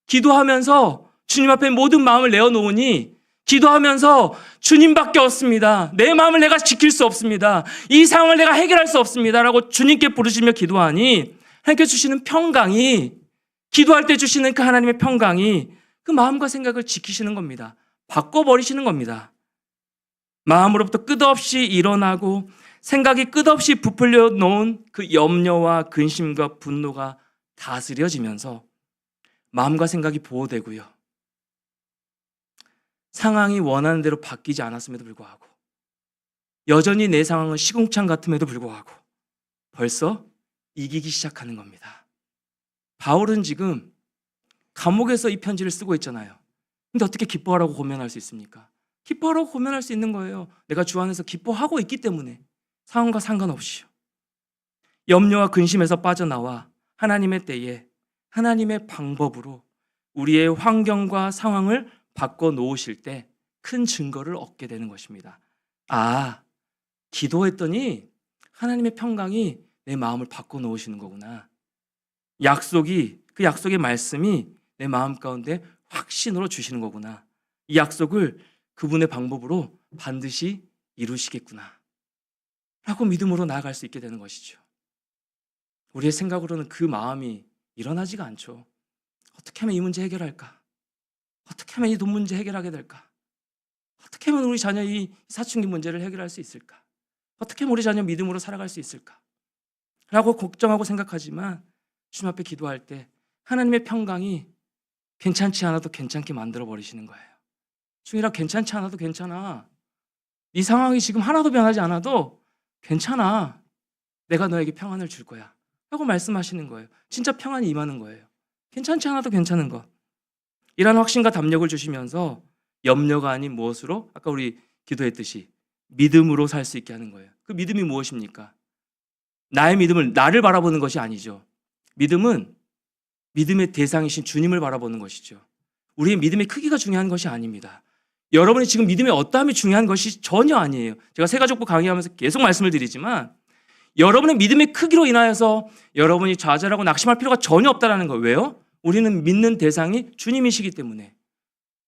[SPEAKER 1] 기도하면서 주님 앞에 모든 마음을 내어놓으니, 기도하면서 주님밖에 없습니다. 내 마음을 내가 지킬 수 없습니다. 이 상황을 내가 해결할 수 없습니다. 라고 주님께 부르시며 기도하니 하나님께 주시는 평강이, 기도할 때 주시는 그 하나님의 평강이 그 마음과 생각을 지키시는 겁니다. 바꿔버리시는 겁니다. 마음으로부터 끝없이 일어나고 생각이 끝없이 부풀려 놓은 그 염려와 근심과 분노가 다스려지면서 마음과 생각이 보호되고요. 상황이 원하는 대로 바뀌지 않았음에도 불구하고 여전히 내 상황은 시궁창 같음에도 불구하고 벌써 이기기 시작하는 겁니다. 바울은 지금 감옥에서 이 편지를 쓰고 있잖아요. 근데 어떻게 기뻐하라고 고면할 수 있습니까? 기뻐하라고 고면할 수 있는 거예요. 내가 주 안에서 기뻐하고 있기 때문에 상황과 상관없이요. 염려와 근심에서 빠져나와 하나님의 때에 하나님의 방법으로 우리의 환경과 상황을 바꿔놓으실 때 큰 증거를 얻게 되는 것입니다. 아, 기도했더니 하나님의 평강이 내 마음을 바꿔놓으시는 거구나. 그 약속의 말씀이 내 마음 가운데 확신으로 주시는 거구나. 이 약속을 그분의 방법으로 반드시 이루시겠구나. 라고 믿음으로 나아갈 수 있게 되는 것이죠. 우리의 생각으로는 그 마음이 일어나지가 않죠. 어떻게 하면 이 문제 해결할까? 어떻게 하면 이 돈 문제 해결하게 될까? 어떻게 하면 우리 자녀 이 사춘기 문제를 해결할 수 있을까? 어떻게 하면 우리 자녀 믿음으로 살아갈 수 있을까? 라고 걱정하고 생각하지만 주님 앞에 기도할 때 하나님의 평강이 괜찮지 않아도 괜찮게 만들어 버리시는 거예요. 중이라 괜찮지 않아도 괜찮아. 이 상황이 지금 하나도 변하지 않아도 괜찮아. 내가 너에게 평안을 줄 거야. 라고 말씀하시는 거예요. 진짜 평안이 임하는 거예요. 괜찮지 않아도 괜찮은 것. 이런 확신과 담력을 주시면서 염려가 아닌 무엇으로? 아까 우리 기도했듯이 믿음으로 살 수 있게 하는 거예요. 그 믿음이 무엇입니까? 나의 믿음을 나를 바라보는 것이 아니죠. 믿음은 믿음의 대상이신 주님을 바라보는 것이죠. 우리의 믿음의 크기가 중요한 것이 아닙니다. 여러분이 지금 믿음의 어떠함이 중요한 것이 전혀 아니에요. 제가 새가족부 강의하면서 계속 말씀을 드리지만 여러분의 믿음의 크기로 인하여서 여러분이 좌절하고 낙심할 필요가 전혀 없다는 거예요. 왜요? 우리는 믿는 대상이 주님이시기 때문에.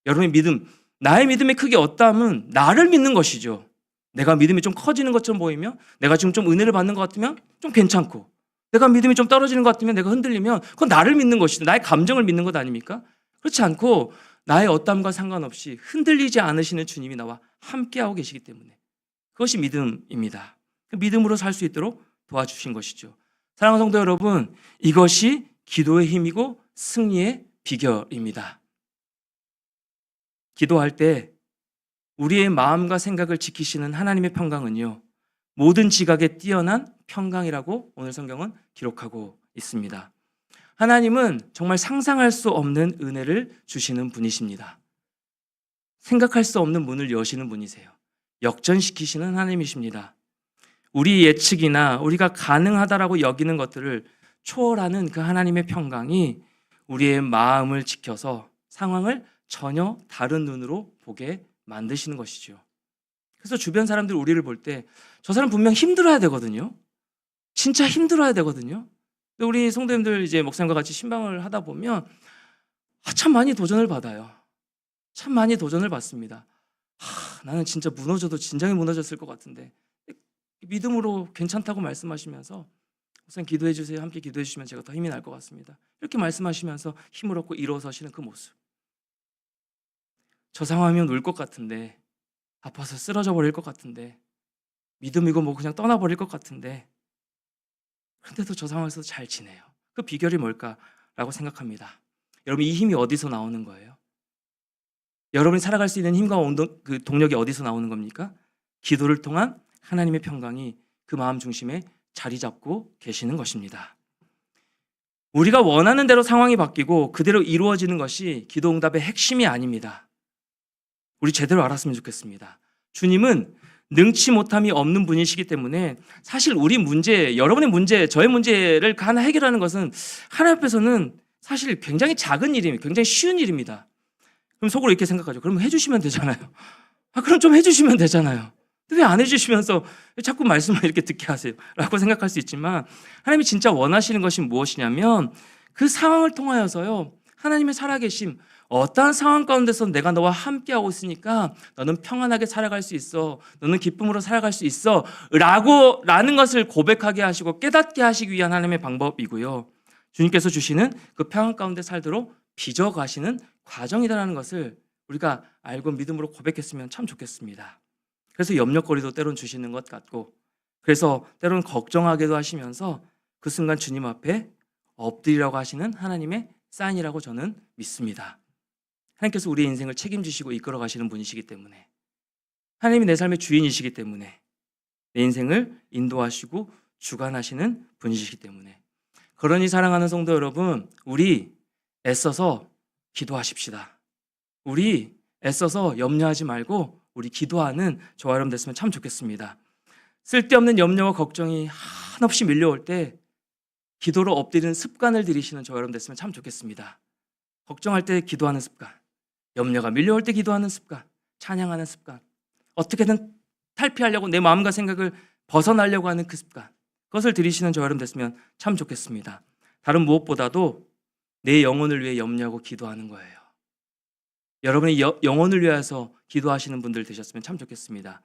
[SPEAKER 1] 여러분의 믿음, 나의 믿음의 크기 어떠함은 나를 믿는 것이죠. 내가 믿음이 좀 커지는 것처럼 보이면, 내가 지금 좀 은혜를 받는 것 같으면 좀 괜찮고, 내가 믿음이 좀 떨어지는 것 같으면, 내가 흔들리면 그건 나를 믿는 것이죠. 나의 감정을 믿는 것 아닙니까? 그렇지 않고 나의 어떠함과 상관없이 흔들리지 않으시는 주님이 나와 함께하고 계시기 때문에 그것이 믿음입니다. 그 믿음으로 살 수 있도록 도와주신 것이죠. 사랑하는 성도 여러분, 이것이 기도의 힘이고 승리의 비결입니다. 기도할 때 우리의 마음과 생각을 지키시는 하나님의 평강은요, 모든 지각에 뛰어난 평강이라고 오늘 성경은 기록하고 있습니다. 하나님은 정말 상상할 수 없는 은혜를 주시는 분이십니다. 생각할 수 없는 문을 여시는 분이세요. 역전시키시는 하나님이십니다. 우리 예측이나 우리가 가능하다라고 여기는 것들을 초월하는 그 하나님의 평강이 우리의 마음을 지켜서 상황을 전혀 다른 눈으로 보게 만드시는 것이죠. 그래서 주변 사람들 우리를 볼 때 저 사람 분명 힘들어야 되거든요. 진짜 힘들어야 되거든요. 근데 우리 성도님들 이제 목사님과 같이 신방을 하다 보면 참 많이 도전을 받아요. 참 많이 도전을 받습니다. 나는 진짜 무너져도 진작에 무너졌을 것 같은데 믿음으로 괜찮다고 말씀하시면서 목사님 기도해 주세요. 함께 기도해 주시면 제가 더 힘이 날 것 같습니다. 이렇게 말씀하시면서 힘을 얻고 일어서시는 그 모습. 저 상황이면 울 것 같은데, 아파서 쓰러져 버릴 것 같은데, 믿음이고 뭐 그냥 떠나버릴 것 같은데, 그런데도 저 상황에서 잘 지내요. 그 비결이 뭘까라고 생각합니다. 여러분, 이 힘이 어디서 나오는 거예요? 여러분이 살아갈 수 있는 힘과 그 동력이 어디서 나오는 겁니까? 기도를 통한 하나님의 평강이 그 마음 중심에 자리 잡고 계시는 것입니다. 우리가 원하는 대로 상황이 바뀌고 그대로 이루어지는 것이 기도 응답의 핵심이 아닙니다. 우리 제대로 알았으면 좋겠습니다. 주님은 능치 못함이 없는 분이시기 때문에 사실 우리 문제, 여러분의 문제, 저의 문제를 하나 해결하는 것은 하나님 앞에서는 사실 굉장히 작은 일입니다. 굉장히 쉬운 일입니다. 그럼 속으로 이렇게 생각하죠. 그럼 해주시면 되잖아요. 그럼 좀 해주시면 되잖아요. 왜 안 해주시면서 자꾸 말씀을 이렇게 듣게 하세요? 라고 생각할 수 있지만 하나님이 진짜 원하시는 것이 무엇이냐면 그 상황을 통하여서요, 하나님의 살아계심, 어떠한 상황 가운데서 내가 너와 함께하고 있으니까 너는 평안하게 살아갈 수 있어, 너는 기쁨으로 살아갈 수 있어 라는 것을 고백하게 하시고 깨닫게 하시기 위한 하나님의 방법이고요, 주님께서 주시는 그 평안 가운데 살도록 빚어가시는 과정이다라는 것을 우리가 알고 믿음으로 고백했으면 참 좋겠습니다. 그래서 염려거리도 때론 주시는 것 같고, 그래서 때론 걱정하게도 하시면서 그 순간 주님 앞에 엎드리라고 하시는 하나님의 사인이라고 저는 믿습니다. 하나님께서 우리의 인생을 책임지시고 이끌어 가시는 분이시기 때문에, 하나님이 내 삶의 주인이시기 때문에, 내 인생을 인도하시고 주관하시는 분이시기 때문에, 그러니 사랑하는 성도 여러분, 우리 애써서 기도하십시다. 우리 애써서 염려하지 말고 우리 기도하는 저와 여러분 됐으면 참 좋겠습니다. 쓸데없는 염려와 걱정이 한없이 밀려올 때 기도로 엎드리는 습관을 들이시는 저와 여러분 됐으면 참 좋겠습니다. 걱정할 때 기도하는 습관, 염려가 밀려올 때 기도하는 습관, 찬양하는 습관, 어떻게든 탈피하려고 내 마음과 생각을 벗어나려고 하는 그 습관, 그것을 들이시는 저와 여러분 됐으면 참 좋겠습니다. 다른 무엇보다도 내 영혼을 위해 염려하고 기도하는 거예요. 여러분의 영혼을 위해서 기도하시는 분들 되셨으면 참 좋겠습니다.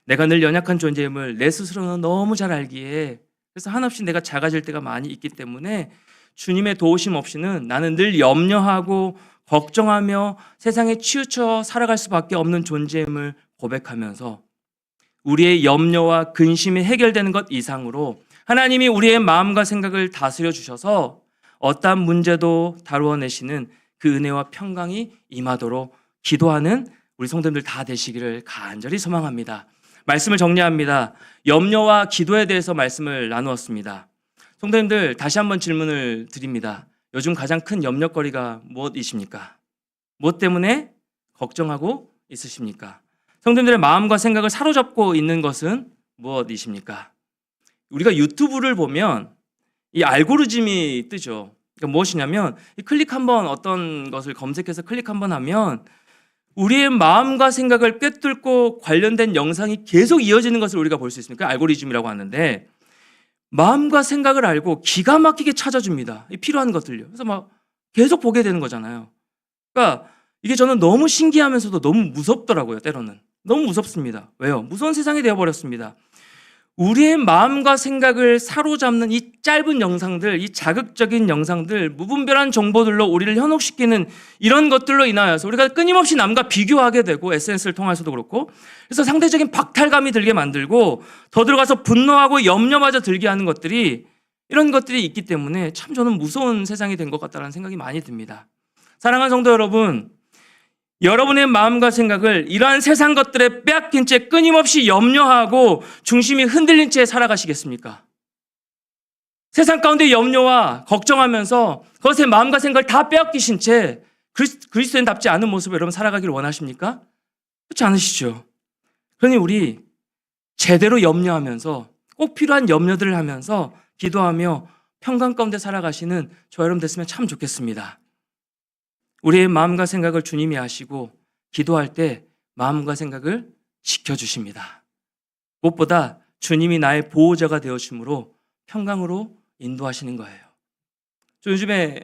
[SPEAKER 1] 내가 늘 연약한 존재임을 내 스스로는 너무 잘 알기에, 그래서 한없이 내가 작아질 때가 많이 있기 때문에 주님의 도우심 없이는 나는 늘 염려하고 걱정하며 세상에 치우쳐 살아갈 수밖에 없는 존재임을 고백하면서 우리의 염려와 근심이 해결되는 것 이상으로 하나님이 우리의 마음과 생각을 다스려 주셔서 어떠한 문제도 다루어내시는 그 은혜와 평강이 임하도록 기도하는 우리 성도님들 다 되시기를 간절히 소망합니다. 말씀을 정리합니다. 염려와 기도에 대해서 말씀을 나누었습니다. 성도님들, 다시 한번 질문을 드립니다. 요즘 가장 큰 염려거리가 무엇이십니까? 무엇 때문에 걱정하고 있으십니까? 성도님들의 마음과 생각을 사로잡고 있는 것은 무엇이십니까? 우리가 유튜브를 보면 이 알고리즘이 뜨죠. 그러니까 무엇이냐면 클릭 한번 어떤 것을 검색해서 클릭 한번 하면 우리의 마음과 생각을 꿰뚫고 관련된 영상이 계속 이어지는 것을 우리가 볼 수 있습니다. 알고리즘이라고 하는데 마음과 생각을 알고 기가 막히게 찾아줍니다. 필요한 것들요. 그래서 막 계속 보게 되는 거잖아요. 그러니까 이게 저는 너무 신기하면서도 너무 무섭더라고요. 때로는 너무 무섭습니다. 왜요? 무서운 세상이 되어버렸습니다. 우리의 마음과 생각을 사로잡는 이 짧은 영상들, 이 자극적인 영상들, 무분별한 정보들로 우리를 현혹시키는 이런 것들로 인하여서 우리가 끊임없이 남과 비교하게 되고, SNS를 통해서도 그렇고, 그래서 상대적인 박탈감이 들게 만들고 더 들어가서 분노하고 염려마저 들게 하는 것들이, 이런 것들이 있기 때문에 참 저는 무서운 세상이 된 것 같다는 생각이 많이 듭니다. 사랑하는 성도 여러분, 여러분의 마음과 생각을 이러한 세상 것들에 빼앗긴 채 끊임없이 염려하고 중심이 흔들린 채 살아가시겠습니까? 세상 가운데 염려와 걱정하면서 그것의 마음과 생각을 다 빼앗기신 채 그리스도인답지 않은 모습을 여러분 살아가기를 원하십니까? 그렇지 않으시죠? 그러니 우리 제대로 염려하면서 꼭 필요한 염려들을 하면서 기도하며 평강 가운데 살아가시는 저 여러분 됐으면 참 좋겠습니다. 우리의 마음과 생각을 주님이 아시고 기도할 때 마음과 생각을 지켜주십니다. 무엇보다 주님이 나의 보호자가 되어주므로 평강으로 인도하시는 거예요. 저 요즘에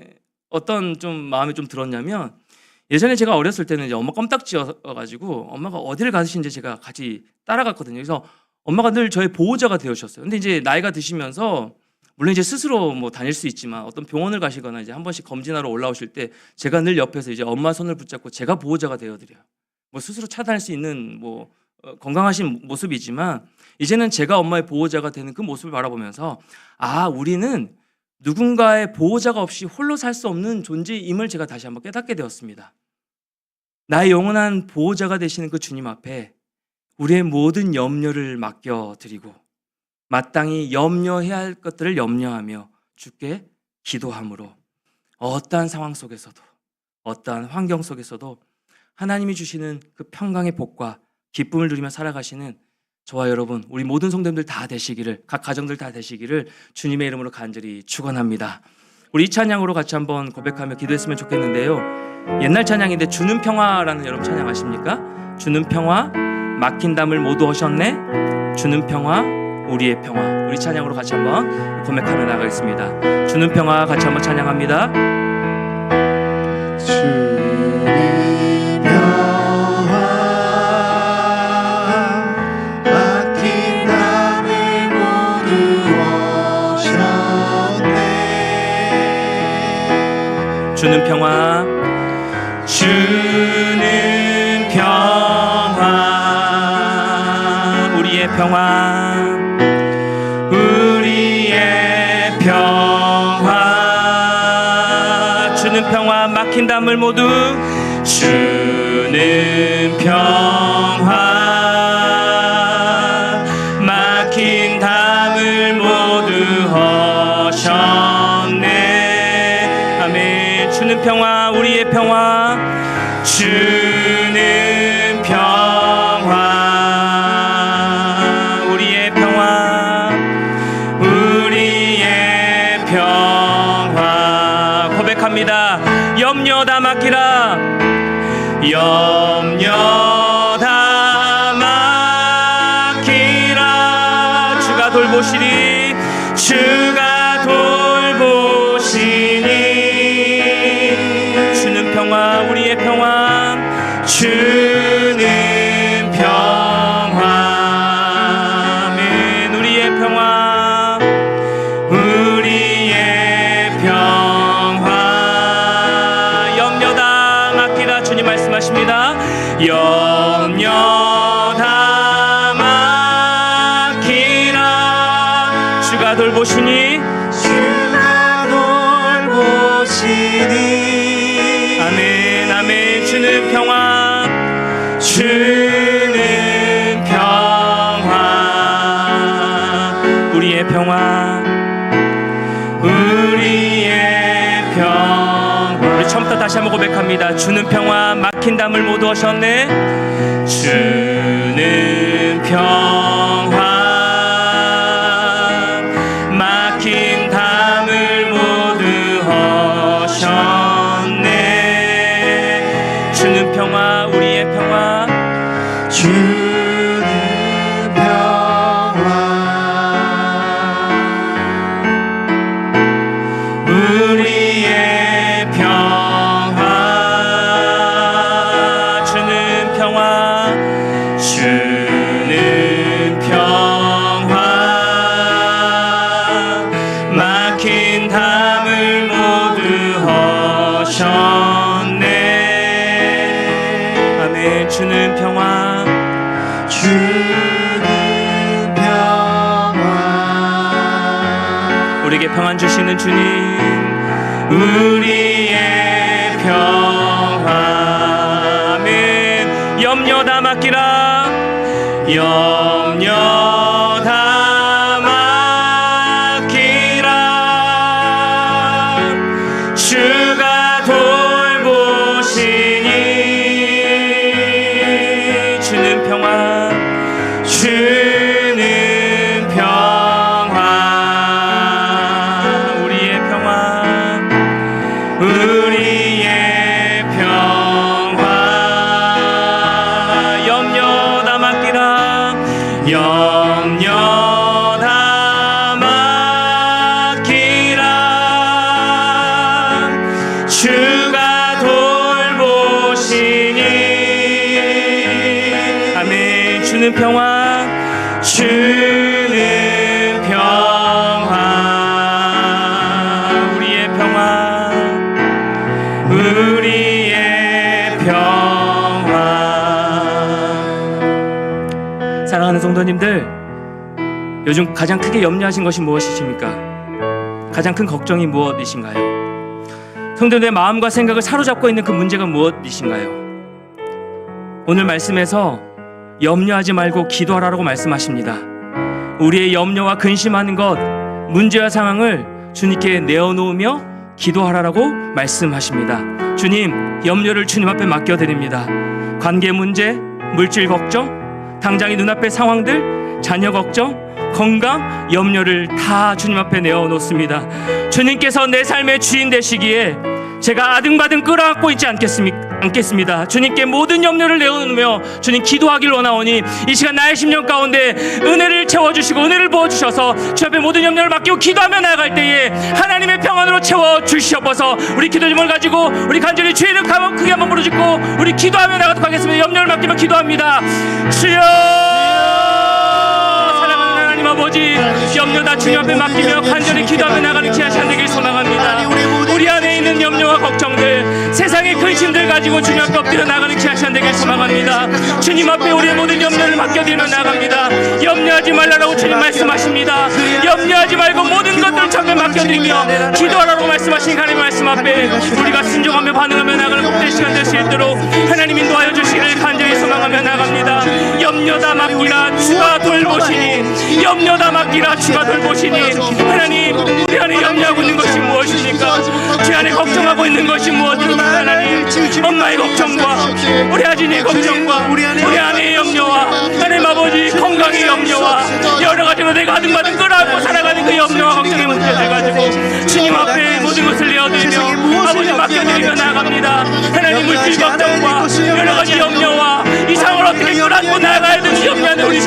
[SPEAKER 1] 어떤 좀 마음이 좀 들었냐면, 예전에 제가 어렸을 때는 이제 엄마 껌딱지여가지고 엄마가 어디를 가시는지 제가 같이 따라갔거든요. 그래서 엄마가 늘 저의 보호자가 되어주셨어요. 근데 이제 나이가 드시면서 물론 이제 스스로 뭐 다닐 수 있지만 어떤 병원을 가시거나 이제 한 번씩 검진하러 올라오실 때 제가 늘 옆에서 이제 엄마 손을 붙잡고 제가 보호자가 되어드려요. 뭐 스스로 차단할 수 있는 뭐 건강하신 모습이지만 이제는 제가 엄마의 보호자가 되는 그 모습을 바라보면서 우리는 누군가의 보호자가 없이 홀로 살 수 없는 존재임을 제가 다시 한번 깨닫게 되었습니다. 나의 영원한 보호자가 되시는 그 주님 앞에 우리의 모든 염려를 맡겨드리고 마땅히 염려해야 할 것들을 염려하며 주께 기도함으로 어떠한 상황 속에서도 어떠한 환경 속에서도 하나님이 주시는 그 평강의 복과 기쁨을 누리며 살아가시는 저와 여러분, 우리 모든 성도님들 다 되시기를, 각 가정들 다 되시기를 주님의 이름으로 간절히 축원합니다. 우리 이 찬양으로 같이 한번 고백하며 기도했으면 좋겠는데요. 옛날 찬양인데 주는 평화라는 여러분 찬양 아십니까? 주는 평화, 막힌 담을 모두 하셨네. 주는 평화, 우리의 평화. 우리 찬양으로 같이 한번 고백하며 나가겠습니다. 주는 평화 같이 한번 찬양합니다.
[SPEAKER 2] 주님 평화 막힌 담을 모두 오셨네.
[SPEAKER 1] 주는 평화, 주는 평화, 우리의 평화, 우리의 평화, 주는 막힌 담을 모두 주는 평화 막힌 담을 모두 허셨네. 아멘. 주는 평화, 우리의 평화, 주는 평화, 우리의 평화, 우리의 평화. 고백합니다. 염려 다 맡기라, 염려 다 맡기라. 주가 돌보시니, 주가 돌보시니. 주는 평화, 우리의 평화, 주는 평화. 아멘. 우리의 평화, 우리의 평화. 염려 다 맡기라. 주님 말씀하십니다. 염려 다 맡기라. 주가 돌보시니, 주가 돌보시니. 아멘. 아멘. 주는 평화, 주는 평화, 우리의 평화, 우리의 평화. 우리 처음부터 다시 한번 고백합니다. 주는 평화, 막힌 담을 모두 하셨네. 주는 평화, 막힌 담을 모두 하셨네. 주는 평화, 우리의 평화, 주는 평화, 우리의 평화. 주는 평화, 주는 평화, 막힌 담을 모두 하셨네. 아멘. 주는 평화, 주는 평화, 우리에게 평안 주시는 주님, 우리의 평화. 아멘. 염려 다 맡기라, 염려 다 맡기라. 주가 돌보시니. 주는 평화, 주는 평화, 우리의 평화, 우리의 평화. 염려 다 맡기라, 염려 다 맡기라. 주가 돌보시니. 아멘. 주는 평화, 주는 평화, 우리의 평화, 우리의 평화. 사랑하는 성도님들, 요즘 가장 크게 염려하신 것이 무엇이십니까? 가장 큰 걱정이 무엇이신가요? 성도님의 마음과 생각을 사로잡고 있는 그 문제가 무엇이신가요? 오늘 말씀에서 염려하지 말고 기도하라고 말씀하십니다. 우리의 염려와 근심하는 것, 문제와 상황을 주님께 내어놓으며 기도하라고 말씀하십니다. 주님, 염려를 주님 앞에 맡겨드립니다. 관계 문제, 물질 걱정, 당장의 눈앞의 상황들, 자녀 걱정, 건강, 염려를 다 주님 앞에 내어놓습니다. 주님께서 내 삶의 주인 되시기에 제가 아등바등 끌어안고 있지 않겠습니다. 주님께 모든 염려를 내어놓으며 주님 기도하길 원하오니 이 시간 나의 심령 가운데 은혜를 채워주시고 은혜를 부어주셔서 주 앞에 모든 염려를 맡기고 기도하며 나아갈 때에 하나님의 평안으로 채워주시옵소서. 우리 기도 제목을 가지고 우리 간절히 주의 이름 크게 한번 부르짖고 우리 기도하며 나가도록 하겠습니다. 염려를 맡기며 기도합니다. 주여, 사랑하는 하나님 아버지, 염려 다 주님 앞에 맡기며 간절히 기도하며 나가는 귀한 시간 되길 소망합니다. 우리 안에 있는 있는 염려와 걱정들, 세상의 근심들 가지고 주님 앞에 엎드려 나가는 귀한 시간 되길 소망합니다. 주님 앞에 우리의 모든 염려를 맡겨드리며 나갑니다. 염려하지 말라라고 주님 말씀하십니다. 염려하지 말고 모든 것들을 전부 맡겨드리며 기도하라고 말씀하신 하나님 말씀 앞에 우리가 순종하며 반응하며 나가는 복된 시간 될 수 있도록 하나님 인도하여 주시기를 간절히 소망하며 나갑니다. 염려다 맡기라 주가 돌보시니, 염려다 맡기라 주가 돌보시니. 하나님, 우리 안에 염려하고 있는 것이 무엇입니까? 제 안에 걱정하고 있는 것이 무엇입니까? 하나님, 엄마의 걱정과 우리 아진의 걱정과 우리 안의 염려와 하나님 아버지 건강의 염려와 여러 가지로 내가 아등바등 끌어안고 살아가는 그 염려와 걱정의 문제들 가지고 주님 앞에 모든 것을 내어드리며 아버지 맡겨드리며 나갑니다. 하나님 물질 걱정과 여러 가지 염려와 이 상을 어떻게 끌어안고 나가야 되는지 염려하는 우리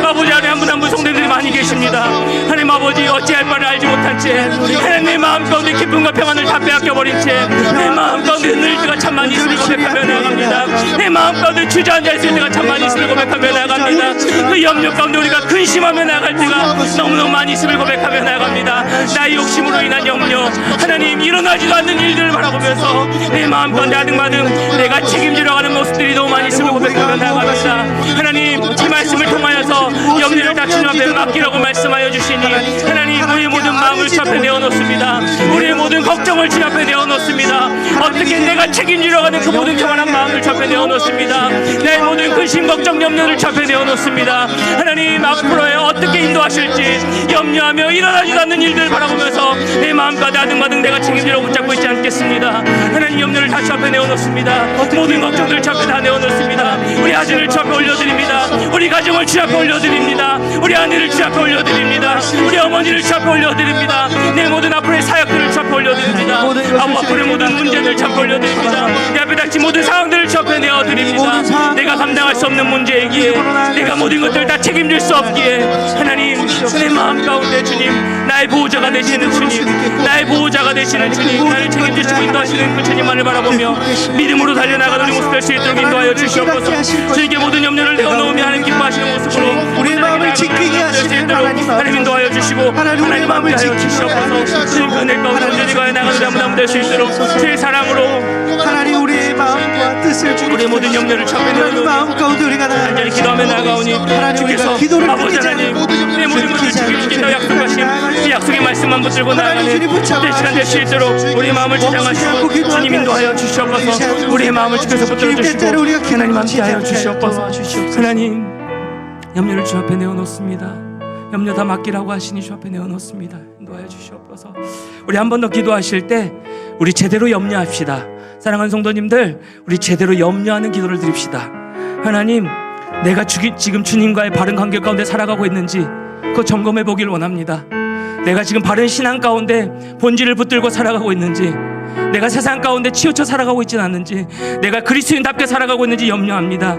[SPEAKER 1] 아버지 안에 한 분 한 분 성도들이 많이 계십니다. 하나님 아버지 어찌할 바를 알지 못한 채 하나님 내 마음 가운데 기쁨과 평안을 다 빼앗겨버린 채 내 마음 가운데 흔들릴 때가 참 많이 있음을 고백하며 나갑니다. 내 마음 가운데 주저앉아 있을 때가 참 많이 있음을 고백하며 나갑니다. 그 염려 가운데 우리가 근심하며 나갈 때가 너무너무 많이 있음을 고백하며 나갑니다. 나의 욕심으로 인한 염려, 하나님 일어나지도 않는 일들을 바라보면서 내 마음 가운데 아등바등 내가 책임지러 가는 모습들이 너무 많이 있음을 고백하며 나갑니다. 하나님 이 말씀을 통하여서 염려를 다 주님 앞에 맡기라고 말씀하여 주시니 하나님 우리의 모든 마음을 주 앞에 내어놓습니다. 우리의 모든 걱정을 주 앞에 내어놓습니다. 어떻게 내가 책임지러 가는 그 모든 평안한 마음을 주 앞에 내어놓습니다. 내 모든 근심 걱정 염려를 주 앞에 내어놓습니다. 하나님 앞으로에 어떻게 인도하실지 염려하며 일어나지도 않는 일들을 바라보면서 내 마음과 아등바등 내가 책임지러 붙잡고 있지 않겠습니다. 하나님 염려를 다 주 앞에 내어놓습니다. 모든 걱정들 주 앞에 다 내어놓습니다. 우리 아들을 주 앞에 올려드립니다. 우리 가정을 주 앞에 올려드립니다. 우리 아내를 주 앞에 올려드립니다. 우리 어머니를 주 앞에 올려드립니다. 내 모든 앞으로의 사역들을 주 앞에 올려드립니다. 앞으로의 모든 문제들 주 앞에 올려드립니다. 내 앞에 닥친 모든 상황들을 주 앞에 내어드립니다. 내가 감당할 수 없는 문제이기에 내가 모든 것들을 다 책임질 수 없기에 하나님 내 마음 가운데 주님 나의 보호자가 되시는 주님, 나의 보호자가 되시는 주님, 나를 책임지시고 인도하시는 그 주님만을 바라보며 믿음으로 달려나가는 우리 모습 될 수 있도록 인도하여 주시옵소서. 주님께 모든 염려를 내어놓으며 하나님 기뻐하시는 모습으로
[SPEAKER 3] 우리의 마음을 지키게 하시는
[SPEAKER 1] 하나님 인도하여 주시고 하나님 마음을 하여 주시옵소서. 주님 그 은혜 가운데 온전히 가여 나가는 아무나 될 수 있도록 주의 사랑으로
[SPEAKER 3] 하나님 우리의 마음과 뜻을
[SPEAKER 1] 우리의 모든 염려를 참에 내어놓으며
[SPEAKER 3] 마음 가운데 우리가
[SPEAKER 1] 간절히 기도하며 나아가오니 주께서 아버지 하나님 내 모든 것을 지키시겠다고 약속하신 그 약속의 말씀만 붙들고 나아가는 그때 시간 될 수 있도록 우리의 마음을 지장하시고 주님 인도하여 주시옵소서. 우리의 마음을 주께서 붙들어 주시고 하나님 함께하여 주시옵소서. 하나님 염려를 주 앞에 내어놓습니다. 염려 다 맡기라고 하시니 주 앞에 내어놓습니다. 인도하여 주시옵소서. 우리 한 번 더 기도하실 때 우리 제대로 염려합시다. 사랑하는 성도님들, 우리 제대로 염려하는 기도를 드립시다. 하나님, 내가 지금 주님과의 바른 관계 가운데 살아가고 있는지 그거 점검해 보길 원합니다. 내가 지금 바른 신앙 가운데 본질을 붙들고 살아가고 있는지, 내가 세상 가운데 치우쳐 살아가고 있지는 않는지, 내가 그리스도인답게 살아가고 있는지 염려합니다.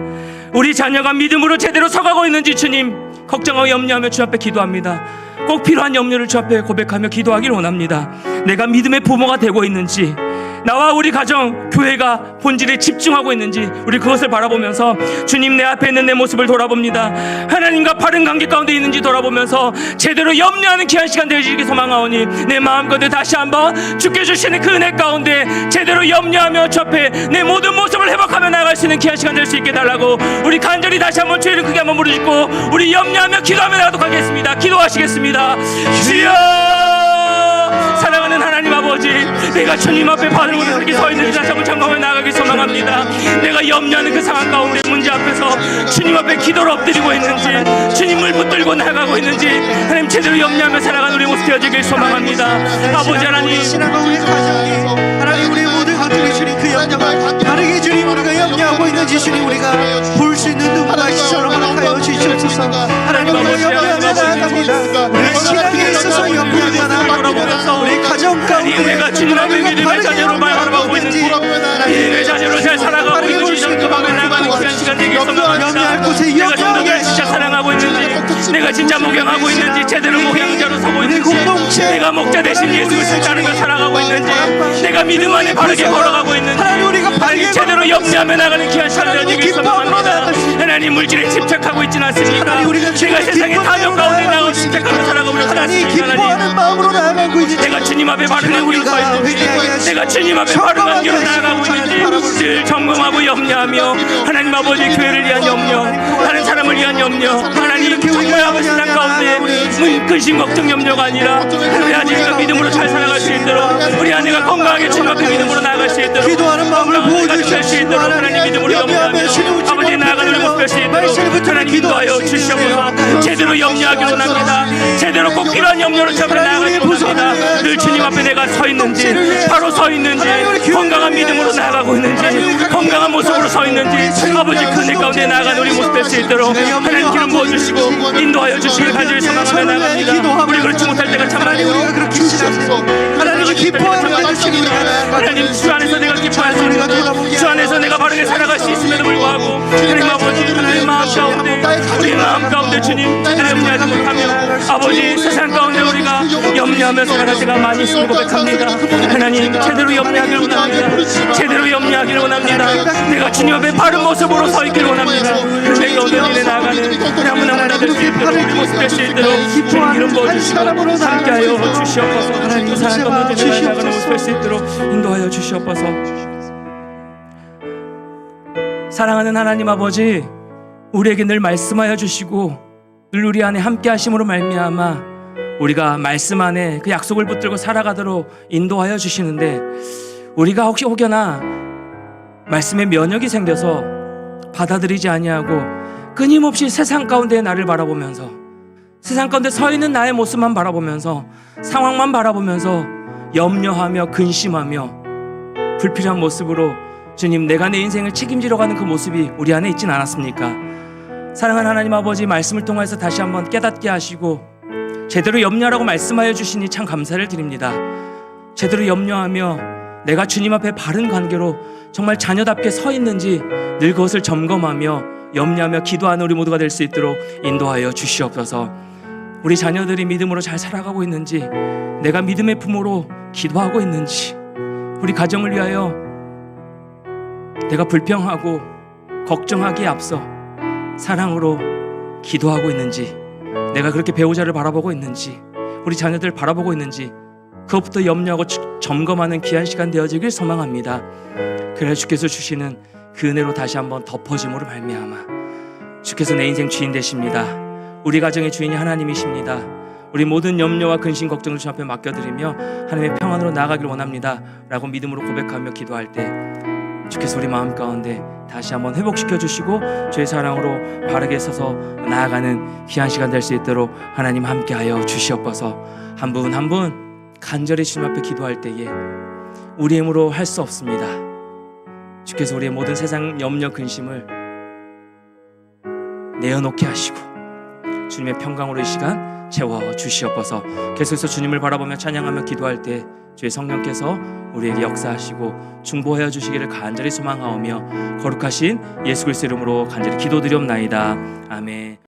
[SPEAKER 1] 우리 자녀가 믿음으로 제대로 서가고 있는지 주님 걱정하고 염려하며 주 앞에 기도합니다. 꼭 필요한 염려를 주 앞에 고백하며 기도하길 원합니다. 내가 믿음의 부모가 되고 있는지, 나와 우리 가정, 교회가 본질에 집중하고 있는지 우리 그것을 바라보면서 주님 내 앞에 있는 내 모습을 돌아봅니다. 하나님과 바른 관계 가운데 있는지 돌아보면서 제대로 염려하는 귀한 시간 되시길 소망하오니 내 마음 가운데 다시 한번 주께 주시는 그 은혜 가운데 제대로 염려하며 주 앞에 내 모든 모습을 회복하며 나아갈 수 있는 귀한 시간 될 수 있게 달라고 우리 간절히 다시 한번 주의 이름 크게 한번 부르짖고 우리 염려하며 기도하며 나가도록 하겠습니다. 기도하시겠습니다. 주여, 사랑하는 하나님 아버지, 내가 주님 앞에 바른 곳에 그렇게 서 있는지 다시 한번 점검해 나가길 소망합니다. 내가 염려하는 그 상황 가운데 문제 앞에서 주님 앞에 기도를 엎드리고 있는지, 주님을 붙들고 나가고 있는지 하나님 제대로 염려하며 살아가는 우리 모습 되어지길 소망합니다. 아버지 하나님,
[SPEAKER 3] 신앙과 우리 가정이 하나님 우리 모든 가족이 주님 그 염려가 다르게 주님 우리가 염려하고 있는지 주님 우리가 볼 수 있는 눈과 시선을 허락하여 주시옵소서. 하나님 우리가 염려하며 나아갑니다. 우리 신앙에 있어서 염려하며 나아갑니다. 우리 가정 가운데
[SPEAKER 1] 내가 주님 앞에 믿음의 자녀로 말하고 있는지, 믿음의 자녀로 잘 살아가고 있는지 점검하며 나가는 귀한 시간 되길 소망합니다. 내가 성도들을 진짜 사랑하고 있는지, 내가 진짜 목양하고 있는지, 제대로 목양자로 서고 있는지, 내가 목자 대신 예수 그리스도를 따르며 살아가고 있는지, 내가 믿음 안에 바르게 걸어가고 있는지, 하나님 제대로 염려하며 나가는 귀한 시간 되어지길 소망합니다. 하나님 물질에 집착하고 있지는 않습니까?
[SPEAKER 3] 하나님, 우리가
[SPEAKER 1] 내가 세상의 탐욕 가운데 나가 집착하며 살아가고 있지
[SPEAKER 3] 하나님
[SPEAKER 1] 않습니까?
[SPEAKER 3] 기뻐하는
[SPEAKER 1] 하나님,
[SPEAKER 3] 마음으로 나아가고 있는
[SPEAKER 1] 내가 주님 앞에 바른 관계로
[SPEAKER 3] 우리가
[SPEAKER 1] 서 있는지,
[SPEAKER 3] 회개하게 하시고
[SPEAKER 1] 내가 주님 앞에 바른 관계로 나아가고 있는지 늘 점검하고 염려하며, 하나님 아버지 교회를 위한 염려, 다른 사람을 위한 염려, 하나님 정말 아버지 세상 가운데 근심 걱정 염려가 아니라 우리 아내가 믿음으로 잘 살아갈 수 있도록, 우리 아내가 건강하게 주님 앞에 믿음으로 나아갈 수 있도록,
[SPEAKER 3] 기도하는 마음을 보여주실
[SPEAKER 1] 수 있도록 하나님 믿음으로 염려하며 아버지 나아가는 우리 모습 수 있도록 하나님 인도하여 주시옵소서. 제대로 염려하기로 합니다. 제대로 꼭 필요한 염려로 잡아 나아가기로 합니다. 늘 주님 앞에 내가 서 있는지, 바로 서 있는지, 건강한 믿음으로 나아가고 있는지, 건강한 모습으로 서 있는지, 아버지 그네 가운데 나아가는 우리 모습 될 수 있도록 하나님 기름 부어주시고 인도하여 주시길 간절히 소망하며 나아갑니다. 우리 그렇지 못할 때가 참 많이
[SPEAKER 3] 우리가 그렇게 신앙을 하나님을 기뻐하는 것이
[SPEAKER 1] 하나님 주 안에서 내가 기뻐할 수 있는, 주 안에서 내가 바르게 살아갈 수 있음에도 불구하고 하나님 아버지 하나님 마음 가운데, 우리 마음 가운데 주님 제대로 염려하지 못하며 아버지 세상 가운데 우리가 염려하며 살아갈 때가 많이 있음을 고백합니다. 하나님 제대로 염려하기를 원합니다. 제대로 염려하기를 원합니다. 내가 주님 앞에 바른 모습으로 서 있기를 원합니다. 내 가운데 우리를 나아가는 나무나무나 될 수 있도록 우리 모습 될 수 있도록 주님 기름 부어주시고 함께하여 주시옵소서. 하나님 사랑 가운데 내가 나아가는 모습 될 수 있도록 인도하여 주시옵소서. 사랑하는 하나님 아버지, 우리에게 늘 말씀하여 주시고 늘 우리 안에 함께 하심으로 말미암아 우리가 말씀 안에 그 약속을 붙들고 살아가도록 인도하여 주시는데, 우리가 혹여나 말씀에 면역이 생겨서 받아들이지 아니하고 끊임없이 세상 가운데 나를 바라보면서, 세상 가운데 서 있는 나의 모습만 바라보면서, 상황만 바라보면서 염려하며 근심하며 불필요한 모습으로 주님 내가 내 인생을 책임지러 가는 그 모습이 우리 안에 있진 않았습니까? 사랑하는 하나님 아버지, 말씀을 통해서 다시 한번 깨닫게 하시고 제대로 염려하라고 말씀하여 주시니 참 감사를 드립니다. 제대로 염려하며 내가 주님 앞에 바른 관계로 정말 자녀답게 서 있는지 늘 그것을 점검하며 염려하며 기도하는 우리 모두가 될 수 있도록 인도하여 주시옵소서. 우리 자녀들이 믿음으로 잘 살아가고 있는지, 내가 믿음의 부모로 기도하고 있는지, 우리 가정을 위하여 내가 불평하고 걱정하기에 앞서 사랑으로 기도하고 있는지, 내가 그렇게 배우자를 바라보고 있는지, 우리 자녀들 바라보고 있는지 그것부터 염려하고 점검하는 귀한 시간 되어지길 소망합니다. 그래야 주께서 주시는 그 은혜로 다시 한번 덮어짐으로 말미암아 주께서 내 인생 주인 되십니다. 우리 가정의 주인이 하나님이십니다. 우리 모든 염려와 근심 걱정을 주 앞에 맡겨드리며 하나님의 평안으로 나아가길 원합니다 라고 믿음으로 고백하며 기도할 때 주께서 우리 마음 가운데 다시 한번 회복시켜 주시고 주의 사랑으로 바르게 서서 나아가는 귀한 시간 될 수 있도록 하나님 함께하여 주시옵소서. 한 분 한 분 간절히 주님 앞에 기도할 때에 우리 힘으로 할 수 없습니다. 주께서 우리의 모든 세상 염려 근심을 내어놓게 하시고 주님의 평강으로 이 시간 채워 주시옵소서. 계속해서 주님을 바라보며 찬양하며 기도할 때 주의 성령께서 우리에게 역사하시고 중보하여 주시기를 간절히 소망하오며 거룩하신 예수 그리스도 이름으로 간절히 기도드리옵나이다. 아멘.